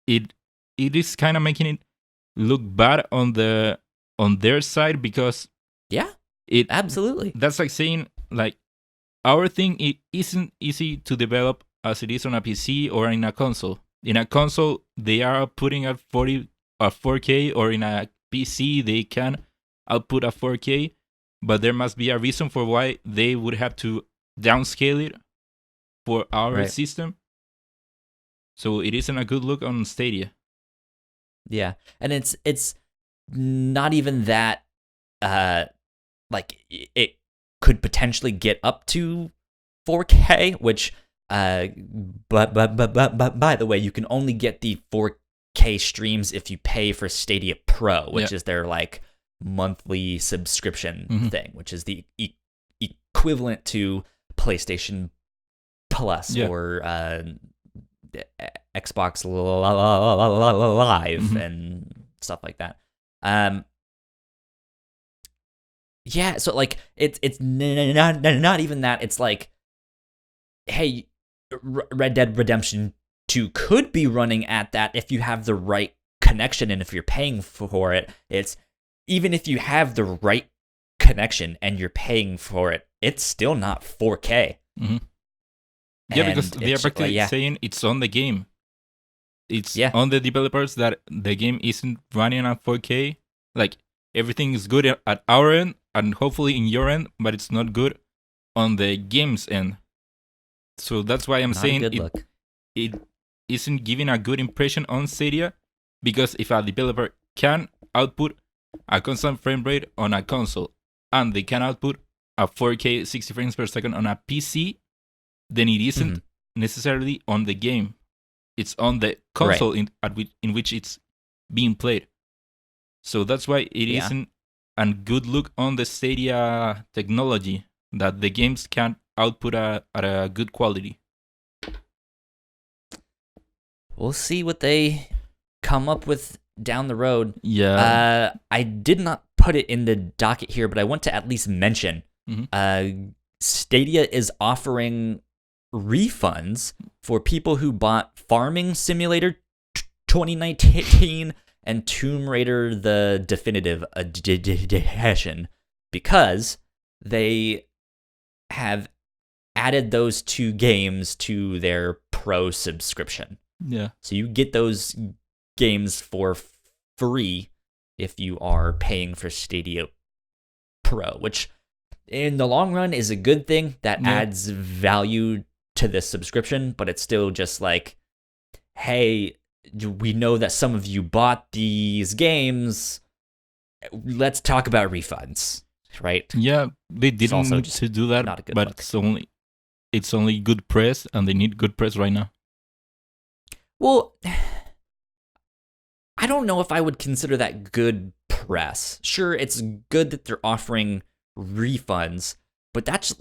it is kind of making it look bad on their side, because Yeah, it absolutely. that's like saying, like, our thing, it isn't easy to develop as it is on a PC or in a console. In a console, they are putting out 4K, or in a PC, they can output a 4K, but there must be a reason for why they would have to downscale it for our Right. system. So it isn't a good look on Stadia. Yeah, and it's not even that. Like it could potentially get up to 4K, which but by the way, you can only get the 4K streams if you pay for Stadia Pro, which is their like monthly subscription thing, which is the equivalent to PlayStation Plus or Xbox Live and stuff like that. Yeah, so like it's not even that. It's like, hey, Red Dead Redemption 2 could be running at that if you have the right connection and if you're paying for it. It's even if you have the right connection and you're paying for it, it's still not 4K. Mm-hmm. Yeah, because they are practically saying it's on the game. It's on the developers that the game isn't running at 4K. Like, everything is good at our end and hopefully in your end, but it's not good on the game's end. So that's why I'm saying it isn't giving a good impression on Stadia, because if a developer can output a constant frame rate on a console and they can output a 4K 60 frames per second on a PC, then it isn't necessarily on the game. It's on the console in which it's being played. So that's why it isn't a good look on the Stadia technology, that the games can't output at a good quality. We'll see what they come up with down the road. Yeah. I did not put it in the docket here, but I want to at least mention Stadia is offering refunds for people who bought Farming Simulator 2019 and Tomb Raider the Definitive Edition, because they have added those two games to their Pro subscription. Yeah. So you get those games for free if you are paying for Stadia Pro, which in the long run is a good thing that adds value to this subscription, but it's still just like, hey, we know that some of you bought these games. Let's talk about refunds, right? Yeah, they didn't need to do that, but look. It's only good press, and they need good press right now. Well, I don't know if I would consider that good press. Sure, it's good that they're offering refunds, but that's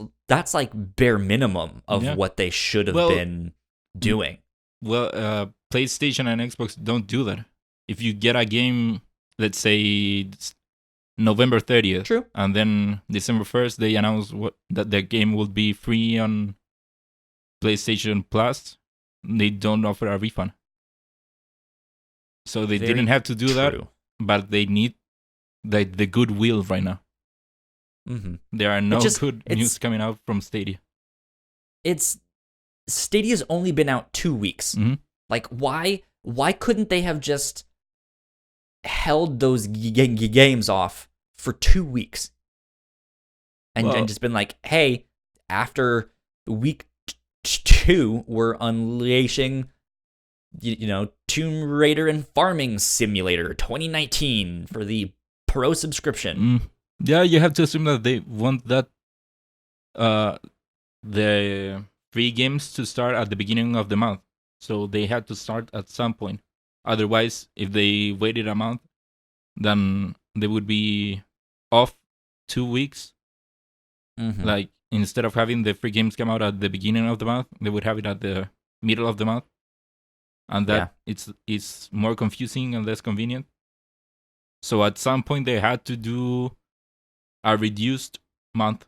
like bare minimum of what they should have been doing. Well, PlayStation and Xbox don't do that. If you get a game, let's say November 30th, true, and then December 1st they announce that the game will be free on PlayStation Plus, they don't offer a refund. So they didn't have to do that, but they need the goodwill right now. There are no good news coming out from Stadia. Stadia's only been out 2 weeks. Like, why couldn't they have just held those games off for 2 weeks and just been like, hey, after week 2, we're unleashing, Tomb Raider and Farming Simulator 2019 for the Pro subscription. Yeah, you have to assume that they want that the free games to start at the beginning of the month. So they had to start at some point. Otherwise, if they waited a month, then they would be off 2 weeks. Like, instead of having the free games come out at the beginning of the month, they would have it at the middle of the month. And that it's more confusing and less convenient. So at some point they had to do a reduced month,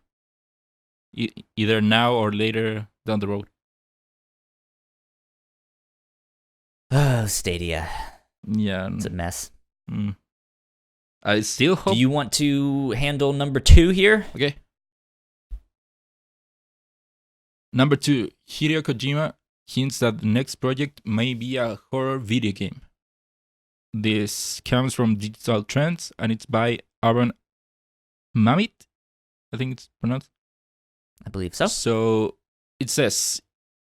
either now or later down the road. Oh, Stadia. Yeah. It's a mess. I still hope. Do you want to handle number 2 here? Okay. Number 2, Hideo Kojima hints that the next project may be a horror video game. This comes from Digital Trends, and it's by Aaron Mamit, I think it's pronounced. I believe so. So it says,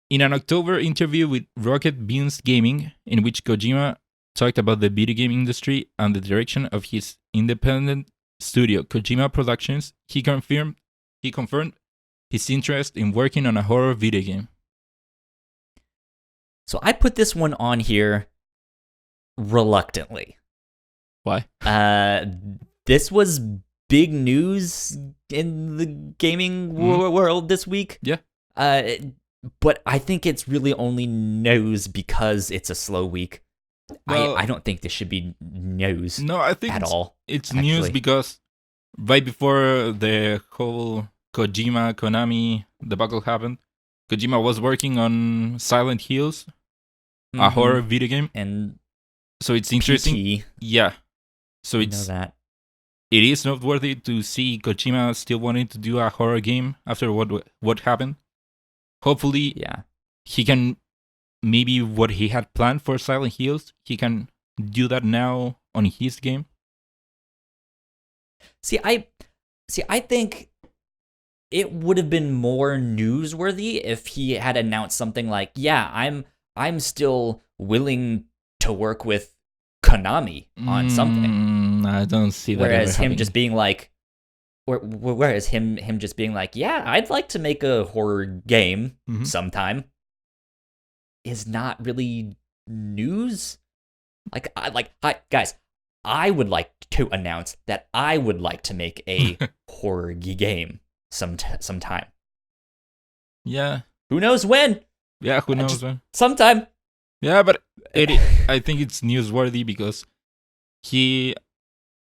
in an October interview with Rocket Beans Gaming, in which Kojima talked about the video game industry and the direction of his independent studio, Kojima Productions, he confirmed his interest in working on a horror video game. So I put this one on here reluctantly. Why? This was big news in the gaming world this week. Yeah. But I think it's really only news because it's a slow week. Well, I don't think this should be news. No, I think it's news because right before the whole Konami debacle happened, Kojima was working on Silent Hills, a horror video game, and so it's interesting. PT, yeah, so it is noteworthy to see Kojima still wanting to do a horror game after what happened. Hopefully, he can maybe what he had planned for Silent Hills, he can do that now on his game. I think it would have been more newsworthy if he had announced something like, I'm still willing to work with Konami on something. I don't see that. Whereas him just being like, I'd like to make a horror game sometime, is not really news. Hi guys, I would like to announce that I would like to make a horror game sometime. Yeah. Who knows when? Yeah, who knows when? Sometime. Yeah, but I think it's newsworthy because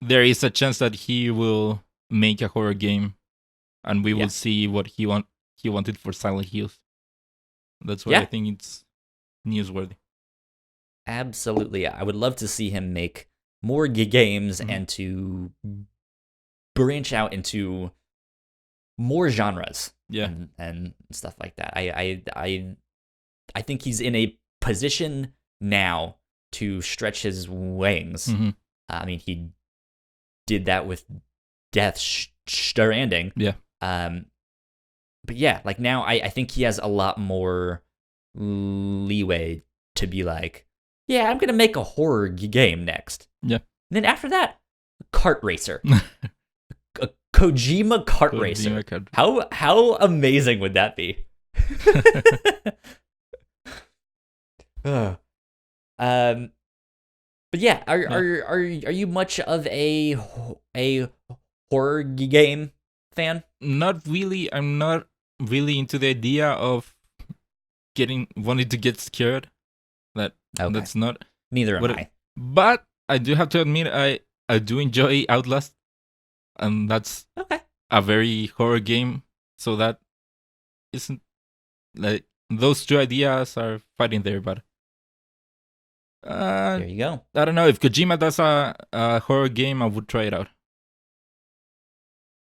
there is a chance that he will make a horror game, and we will see what he wanted for Silent Hills. That's why I think it's newsworthy. Absolutely. I would love to see him make more games and to branch out into more genres. And stuff like that. I think he's in a position now to stretch his wings. I mean, he did that with Death Stranding. Yeah. But yeah, like now I think he has a lot more leeway to be like, I'm gonna make a horror game next. Yeah. And then after that, kart racer. A Kojima kart racer. How amazing would that be? But yeah, are you much of a horror game fan? Not really. I'm not really into the idea of wanting to get scared. That's not. Neither am I. But I do have to admit, I do enjoy Outlast, and that's a very horror game. So that isn't like those two ideas are fighting there, but there you go. I don't know if Kojima does a horror game, I would try it out.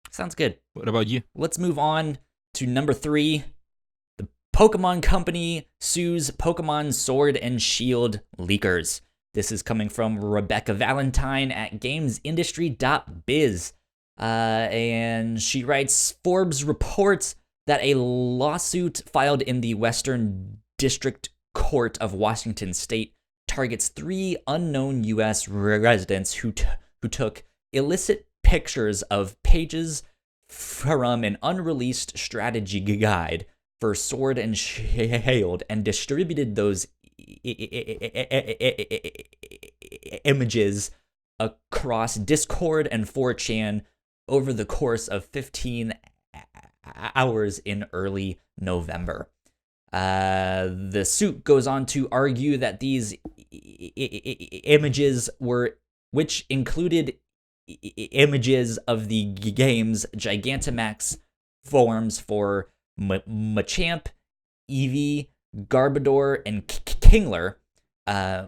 Sounds good. What about you? Let's move on to number 3. The Pokemon Company sues Pokemon Sword and Shield leakers. This is coming from Rebecca Valentine at gamesindustry.biz. And she writes, Forbes reports that a lawsuit filed in the Western District Court of Washington State targets 3 unknown U.S. residents who took illicit pictures of pages from an unreleased strategy guide for Sword and Shield and distributed those images across Discord and 4chan over the course of 15 hours in early November. The suit goes on to argue that these images which included images of the game's Gigantamax forms for Machamp, Eevee, Garbodor, and Kingler,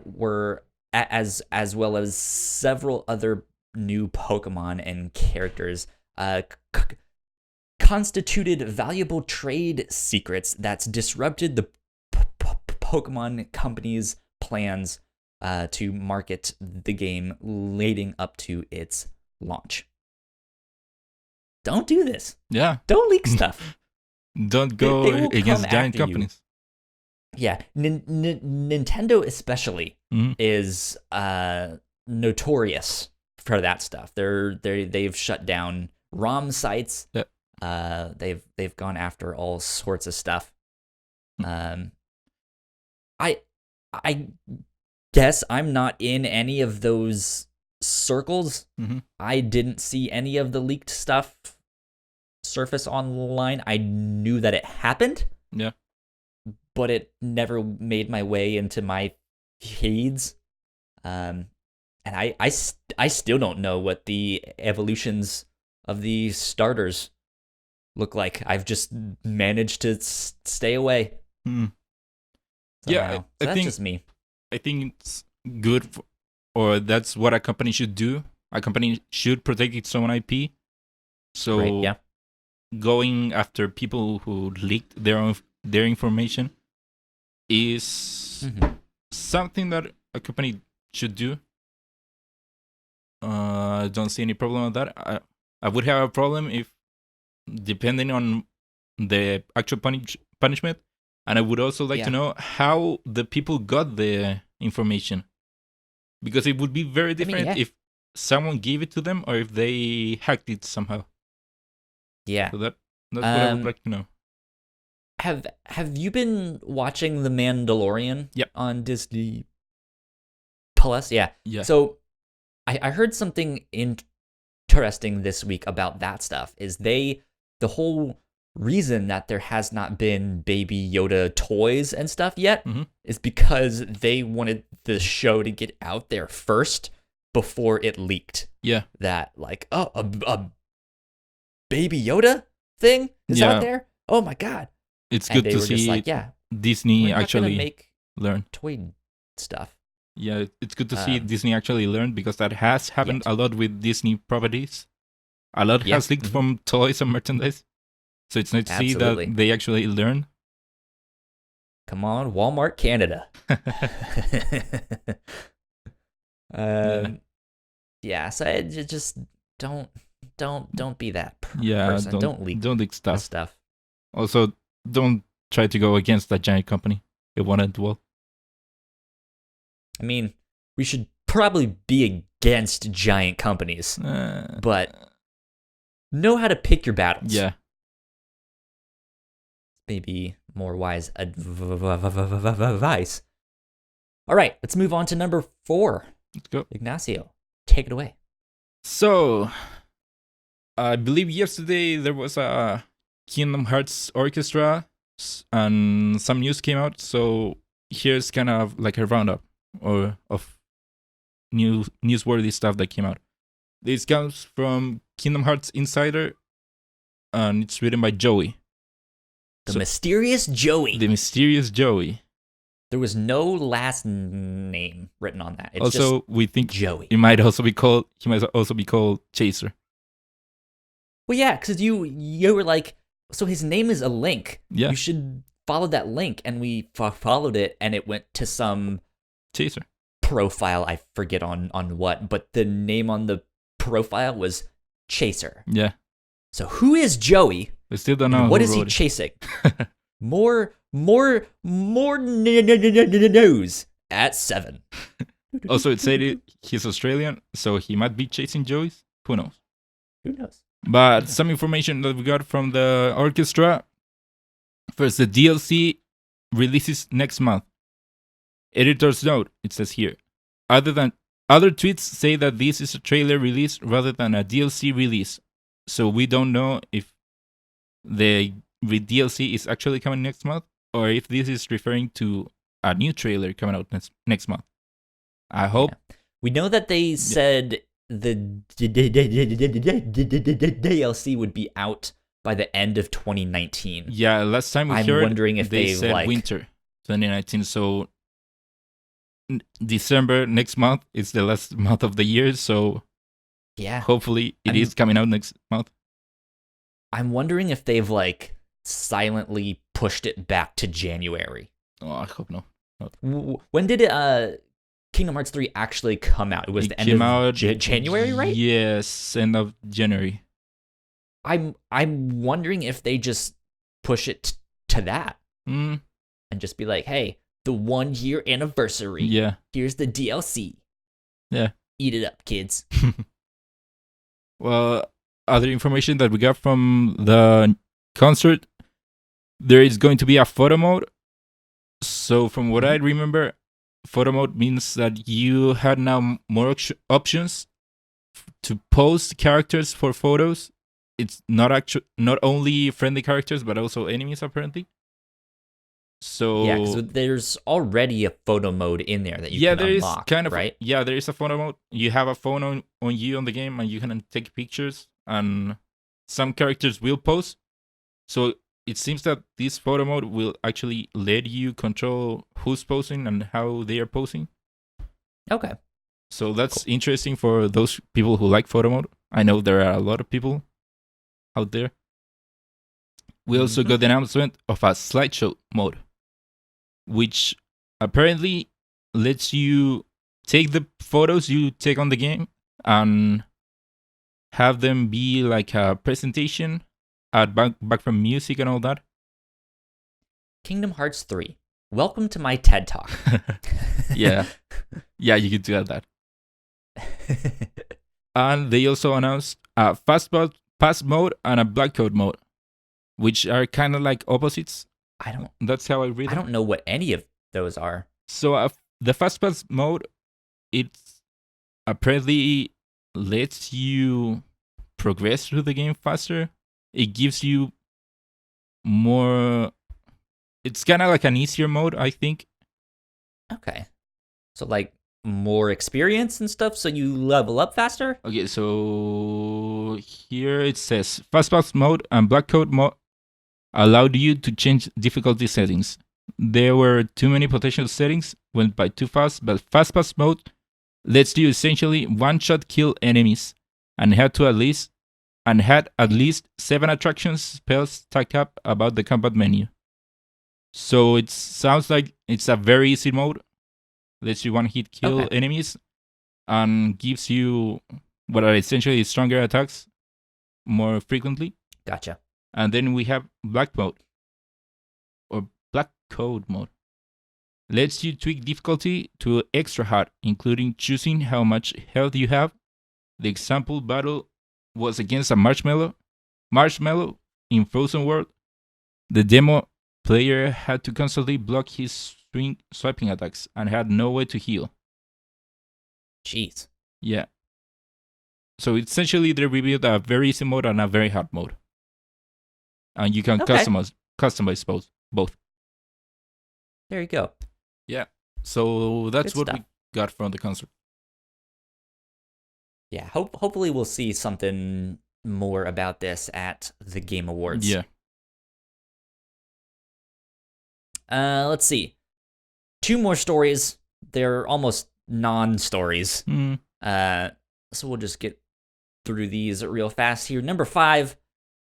were as well as several other new Pokemon and characters constituted valuable trade secrets that's disrupted the Pokemon company's plans to market the game leading up to its launch. Don't do this. Yeah. Don't leak stuff. Don't go against giant companies. Yeah, Nintendo especially is notorious for that stuff. They've shut down ROM sites. Yep. They've gone after all sorts of stuff. I guess I'm not in any of those circles. I didn't see any of the leaked stuff surface online. I knew that it happened. Yeah. But it never made my way into my feeds. And I still don't know what the evolutions of the starters look like. I've just managed to stay away. Yeah, so that's just me. I think it's good, or that's what a company should do. A company should protect its own IP. So right, yeah. Going after people who leaked their information is something that a company should do. I don't see any problem with that. I would have a problem if, depending on the actual punishment, and I would also like to know how the people got the information, because it would be very different if someone gave it to them or if they hacked it somehow. Yeah. So that's what I would like to know. Have you been watching The Mandalorian on Disney Plus? Yeah. So I heard something interesting this week about that stuff. Is the whole reason that there has not been Baby Yoda toys and stuff yet is because they wanted the show to get out there first before it leaked. Yeah. That a Baby Yoda thing is out there? Oh my god. It's good to see Disney actually make learn toy stuff. Yeah, it's good to see Disney actually learn, because that has happened a lot with Disney properties. A lot has leaked from toys and merchandise. So it's nice to see that they actually learn. Come on, Walmart Canada. So I just don't be that person. Don't leak stuff. Also, don't try to go against that giant company. It won't end well. I mean, we should probably be against giant companies, but know how to pick your battles. Yeah. Maybe more wise advice. All right, let's move on to number 4. Let's go. Ignacio, take it away. So, I believe yesterday there was a Kingdom Hearts orchestra and some news came out. So here's kind of like a roundup of newsworthy stuff that came out. This comes from Kingdom Hearts Insider, and it's written by Joey. The mysterious Joey. The mysterious Joey. There was no last name written on that. It's also, just we think Joey. He might also be called Chaser. Well, yeah, because you were like, so his name is a link. Yeah. You should follow that link, and we followed it, and it went to some Chaser profile. I forget on what, but the name on the profile was Chaser. Yeah. So who is Joey? I still don't know. What is he chasing? More news at 7. Also, it said he's Australian, so he might be chasing Joey's. Who knows? Who knows? But some information that we got from the orchestra. First, the DLC releases next month. Editor's note, it says here. Other tweets say that this is a trailer release rather than a DLC release. So we don't know if the DLC is actually coming next month, or if this is referring to a new trailer coming out next month. I hope. Yeah. We know that they said the DLC would be out by the end of 2019. Yeah, last time we heard, I'm wondering if they said winter 2019. So December next month is the last month of the year, so Yeah. hopefully it is coming out next month. I'm wondering if they've like silently pushed it back to January. Oh, I hope no. When did Kingdom Hearts 3 actually come out? It was the end of January, right? Yes, end of January. I'm wondering if they just push it to that and just be like, hey, the 1 year anniversary. Yeah. Here's the DLC. Yeah. Eat it up, kids. Well, other information that we got from the concert, there is going to be a photo mode. So from what I remember, photo mode means that you had now more options to post characters for photos. It's not only friendly characters, but also enemies, apparently. So yeah, because there's already a photo mode in there that you can unlock, kind of, right? Yeah, there is a photo mode. You have a phone on you on the game, and you can take pictures, and some characters will pose. So it seems that this photo mode will actually let you control who's posing and how they are posing. Okay. So that's interesting for those people who like photo mode. I know there are a lot of people out there. We also got the announcement of a slideshow mode, which apparently lets you take the photos you take on the game and have them be like a presentation at background music and all that. Kingdom Hearts 3. Welcome to my TED Talk. Yeah. Yeah, you could do that. And they also announced a fast mode and a black code mode, which are kind of like opposites. That's how I read it. I don't know what any of those are. So the fast pass mode, it's apparently lets you progress through the game faster. It gives you more. It's kind of like an easier mode, I think. Okay. So like more experience and stuff, so you level up faster? Okay, so here it says fast pass mode and black code mode allowed you to change difficulty settings. There were too many potential settings, went by too fast, but fast pass mode lets you essentially one-shot kill enemies and had at least 7 attraction spells stacked up about the combat menu. So it sounds like it's a very easy mode. Lets you one-hit kill enemies and gives you what are essentially stronger attacks more frequently. Gotcha. And then we have black mode or black code mode. Lets you tweak difficulty to extra hard, including choosing how much health you have. The example battle was against a marshmallow in Frozen World. The demo player had to constantly block his swiping attacks and had no way to heal. Jeez. Yeah. So essentially they revealed a very easy mode and a very hard mode. And you can customize both. There you go. Yeah. So that's Good what stuff. we got from the concert. Yeah, hopefully we'll see something more about this at the Game Awards. Yeah. Let's see. 2 more stories. They're almost non-stories. So we'll just get through these real fast here. Number 5,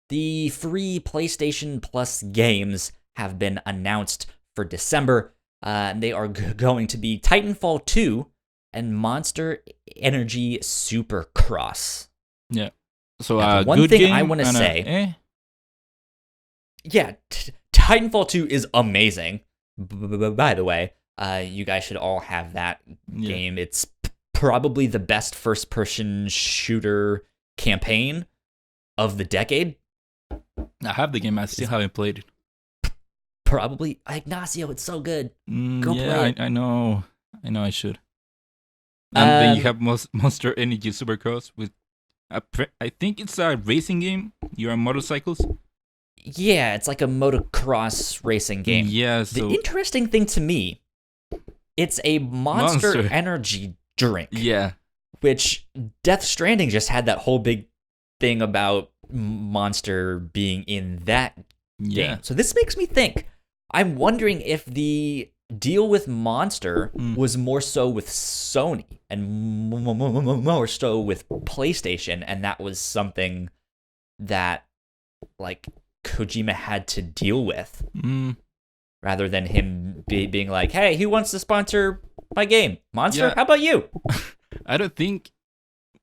the free PlayStation Plus games have been announced for December. They are going to be Titanfall 2 and Monster Energy Supercross. Yeah. So one good thing game I want to say, yeah, Titanfall 2 is amazing. By the way, you guys should all have that game. It's probably the best first-person shooter campaign of the decade. I have the game. I still haven't played it. Probably. Ignacio, it's so good. Go play it. I know. I should. And then you have Monster Energy Supercross with I think it's a racing game. You're on motorcycles. Yeah, it's like a motocross racing game. Yeah. So the interesting thing to me, it's a Monster Energy drink. Yeah. Which Death Stranding just had that whole big thing about Monster being in that game. So this makes me think. I'm wondering if the deal with Monster Mm. was more so with Sony and more so with PlayStation, and that was something that like Kojima had to deal with rather than him being like, "Hey, who wants to sponsor my game? Monster? Yeah. How about you?" I don't think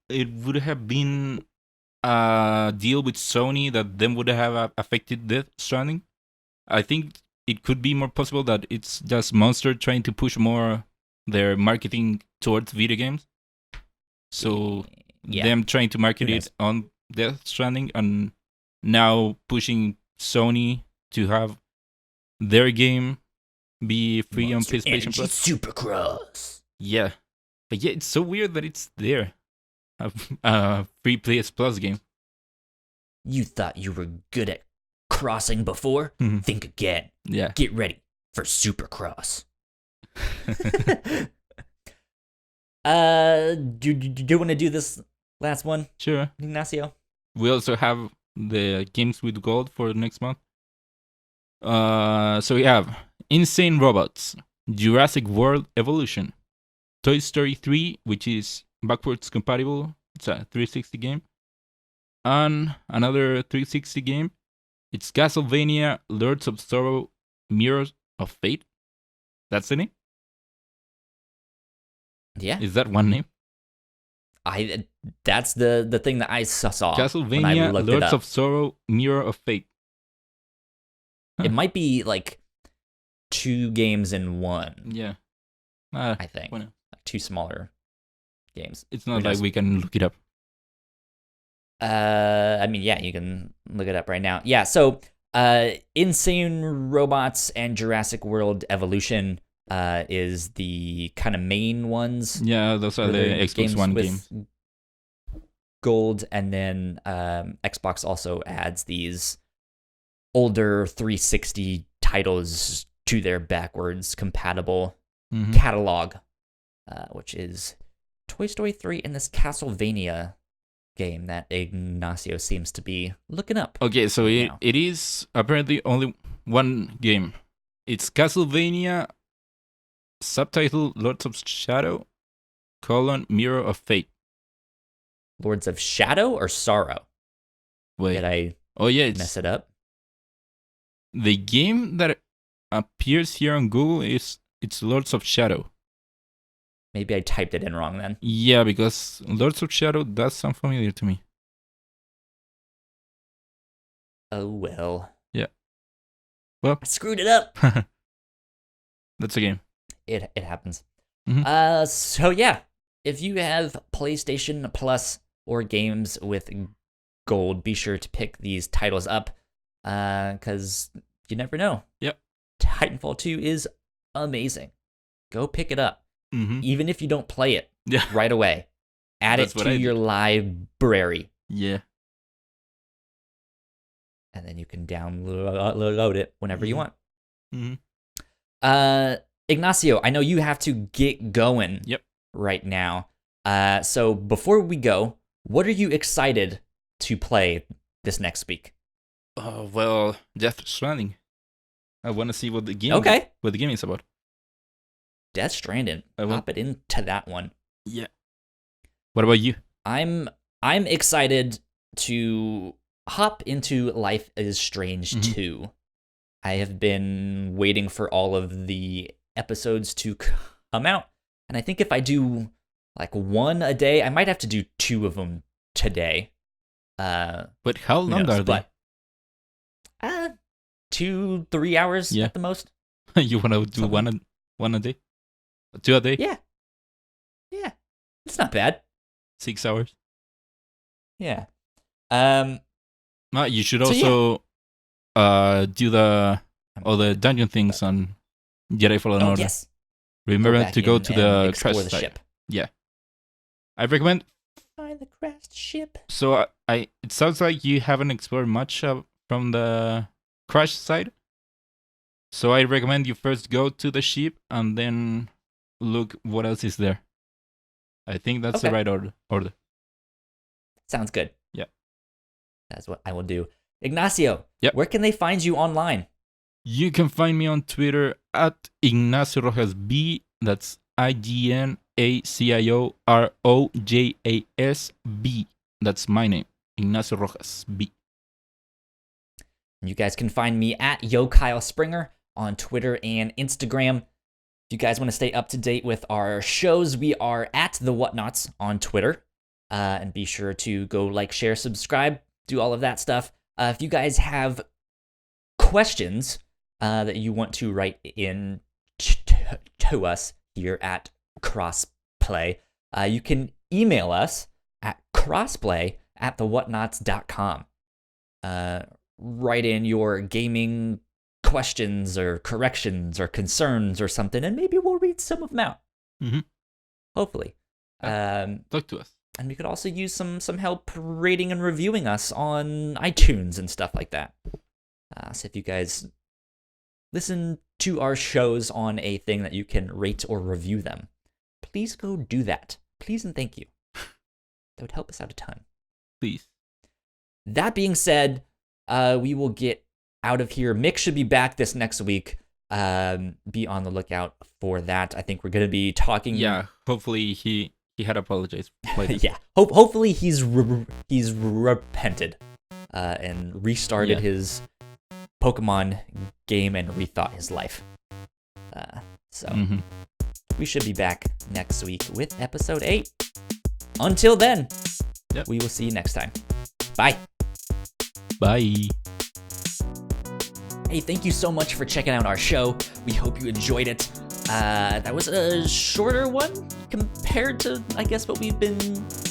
it would have been a deal with Sony that then would have affected Death Stranding. I think it could be more possible that it's just Monster trying to push more their marketing towards video games. So them trying to market it on Death Stranding and now pushing Sony to have their game be free Monster on PlayStation Energy Plus. Supercross. Yeah. But yeah, it's so weird that it's there. A free PS Plus game. You thought you were good at crossing before? Mhm. Think again. Yeah. Get ready for Supercross. Do you want to do this last one, Sure. Ignacio? We also have the games with gold for next month. So we have Insane Robots, Jurassic World Evolution, Toy Story 3, which is backwards compatible. It's a 360 game. And another 360 game. It's Castlevania Lords of Sorrow, Mirrors of Fate. That's the name? Yeah. Is that one name? That's the thing that I saw when I Castlevania looked it Lords up. of Sorrow, Mirror of Fate. It might be like 2 games in one. Yeah. I think Well, like 2 smaller games. it's not like we can look it up. I mean, yeah, you can look it up right now. Yeah, so Insane Robots and Jurassic World Evolution is the kind of main ones. Yeah, those are for the their Xbox One games. Gold, and then Xbox also adds these older 360 titles to their backwards compatible Mhm. catalog, which is Toy Story 3 and this Castlevania game that Ignacio seems to be looking up. Okay, so right now. it is apparently only one game. It's Castlevania, subtitle Lords of Shadow, Mirror of Fate. Lords of Shadow or Sorrow? Wait. Did I Oh yeah, it's mess it up? the game that appears here on Google it's Lords of Shadow. Maybe I typed it in wrong then. Yeah, because Lords of Shadow does sound familiar to me. Oh well. Yeah. Well, I screwed it up. that's a game. It happens. Mhm. So yeah, if you have PlayStation Plus or games with gold, be sure to pick these titles up, because you never know. Yep. Titanfall 2 is amazing. Go pick it up, Mm-hmm. even if you don't play it Yeah. right away. Add That's it what to I your did. library, Yeah. and then you can download it whenever you want. Mm-hmm. Ignacio, I know you have to get going. Yep. Right now. So before we go, what are you excited to play this next week? Oh well, Death Stranding. I want to see what the game. Okay. What the game is about. Death Stranding. Pop it into that one. Yeah. What about you? I'm excited to hop into Life is Strange 2. I have been waiting for all of the episodes to come out, and I think if I do like one a day, I might have to do 2 of them today. But how long are they? But 2-3 hours at the most. You want to do one a day? 2 a day? Yeah. It's not bad. 6 hours. Yeah. You should also do all the dungeon things on Jedi Fallen Order. Yes. Remember to go to the explore crash the site. ship. Yeah. I recommend. Find the crashed ship. So it sounds like you haven't explored much from the crash site. So I recommend you first go to the ship and then look what else is there. I think that's the right order. Sounds good. Yeah. That's what I will do. Ignacio, Yep. where can they find you online? You can find me on Twitter at Ignacio Rojas B. That's IGNACIOROJAS B. That's my name, Ignacio Rojas B. You guys can find me at Yo Kyle Springer on Twitter and Instagram. If you guys want to stay up to date with our shows, we are at the Whatnauts on Twitter. And be sure to go like, share, subscribe, do all of that stuff. If you guys have questions that you want to write in to us here at Crossplay, you can email us at crossplay@thewhatnauts.com. Write in your gaming questions or corrections or concerns or something, and maybe we'll read some of them out. Mm-hmm. Hopefully. Talk to us. And we could also use some help rating and reviewing us on iTunes and stuff like that. So if you guys listen to our shows on a thing that you can rate or review them, please go do that. Please and thank you. That would help us out a ton. Please. That being said, we will get out of here. Mick should be back this next week. Be on the lookout for that. I think we're going to be talking. Yeah, hopefully he had apologized. Yeah, hopefully he's repented and restarted his Pokemon game and rethought his life. So we should be back next week with episode 8. Until then, we will see you next time. Bye. Bye. Hey, thank you so much for checking out our show. We hope you enjoyed it. That was a shorter one compared to, I guess, what we've been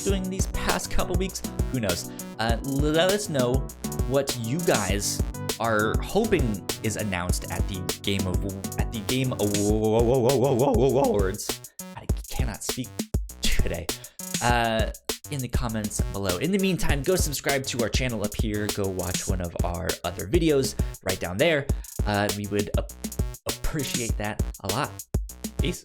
doing these past couple weeks. Who knows? Let us know what you guys are hoping is announced at the Game Awards. I cannot speak today. In the comments below. In the meantime, go subscribe to our channel up here. Go watch one of our other videos right down there. We would appreciate that a lot. Peace.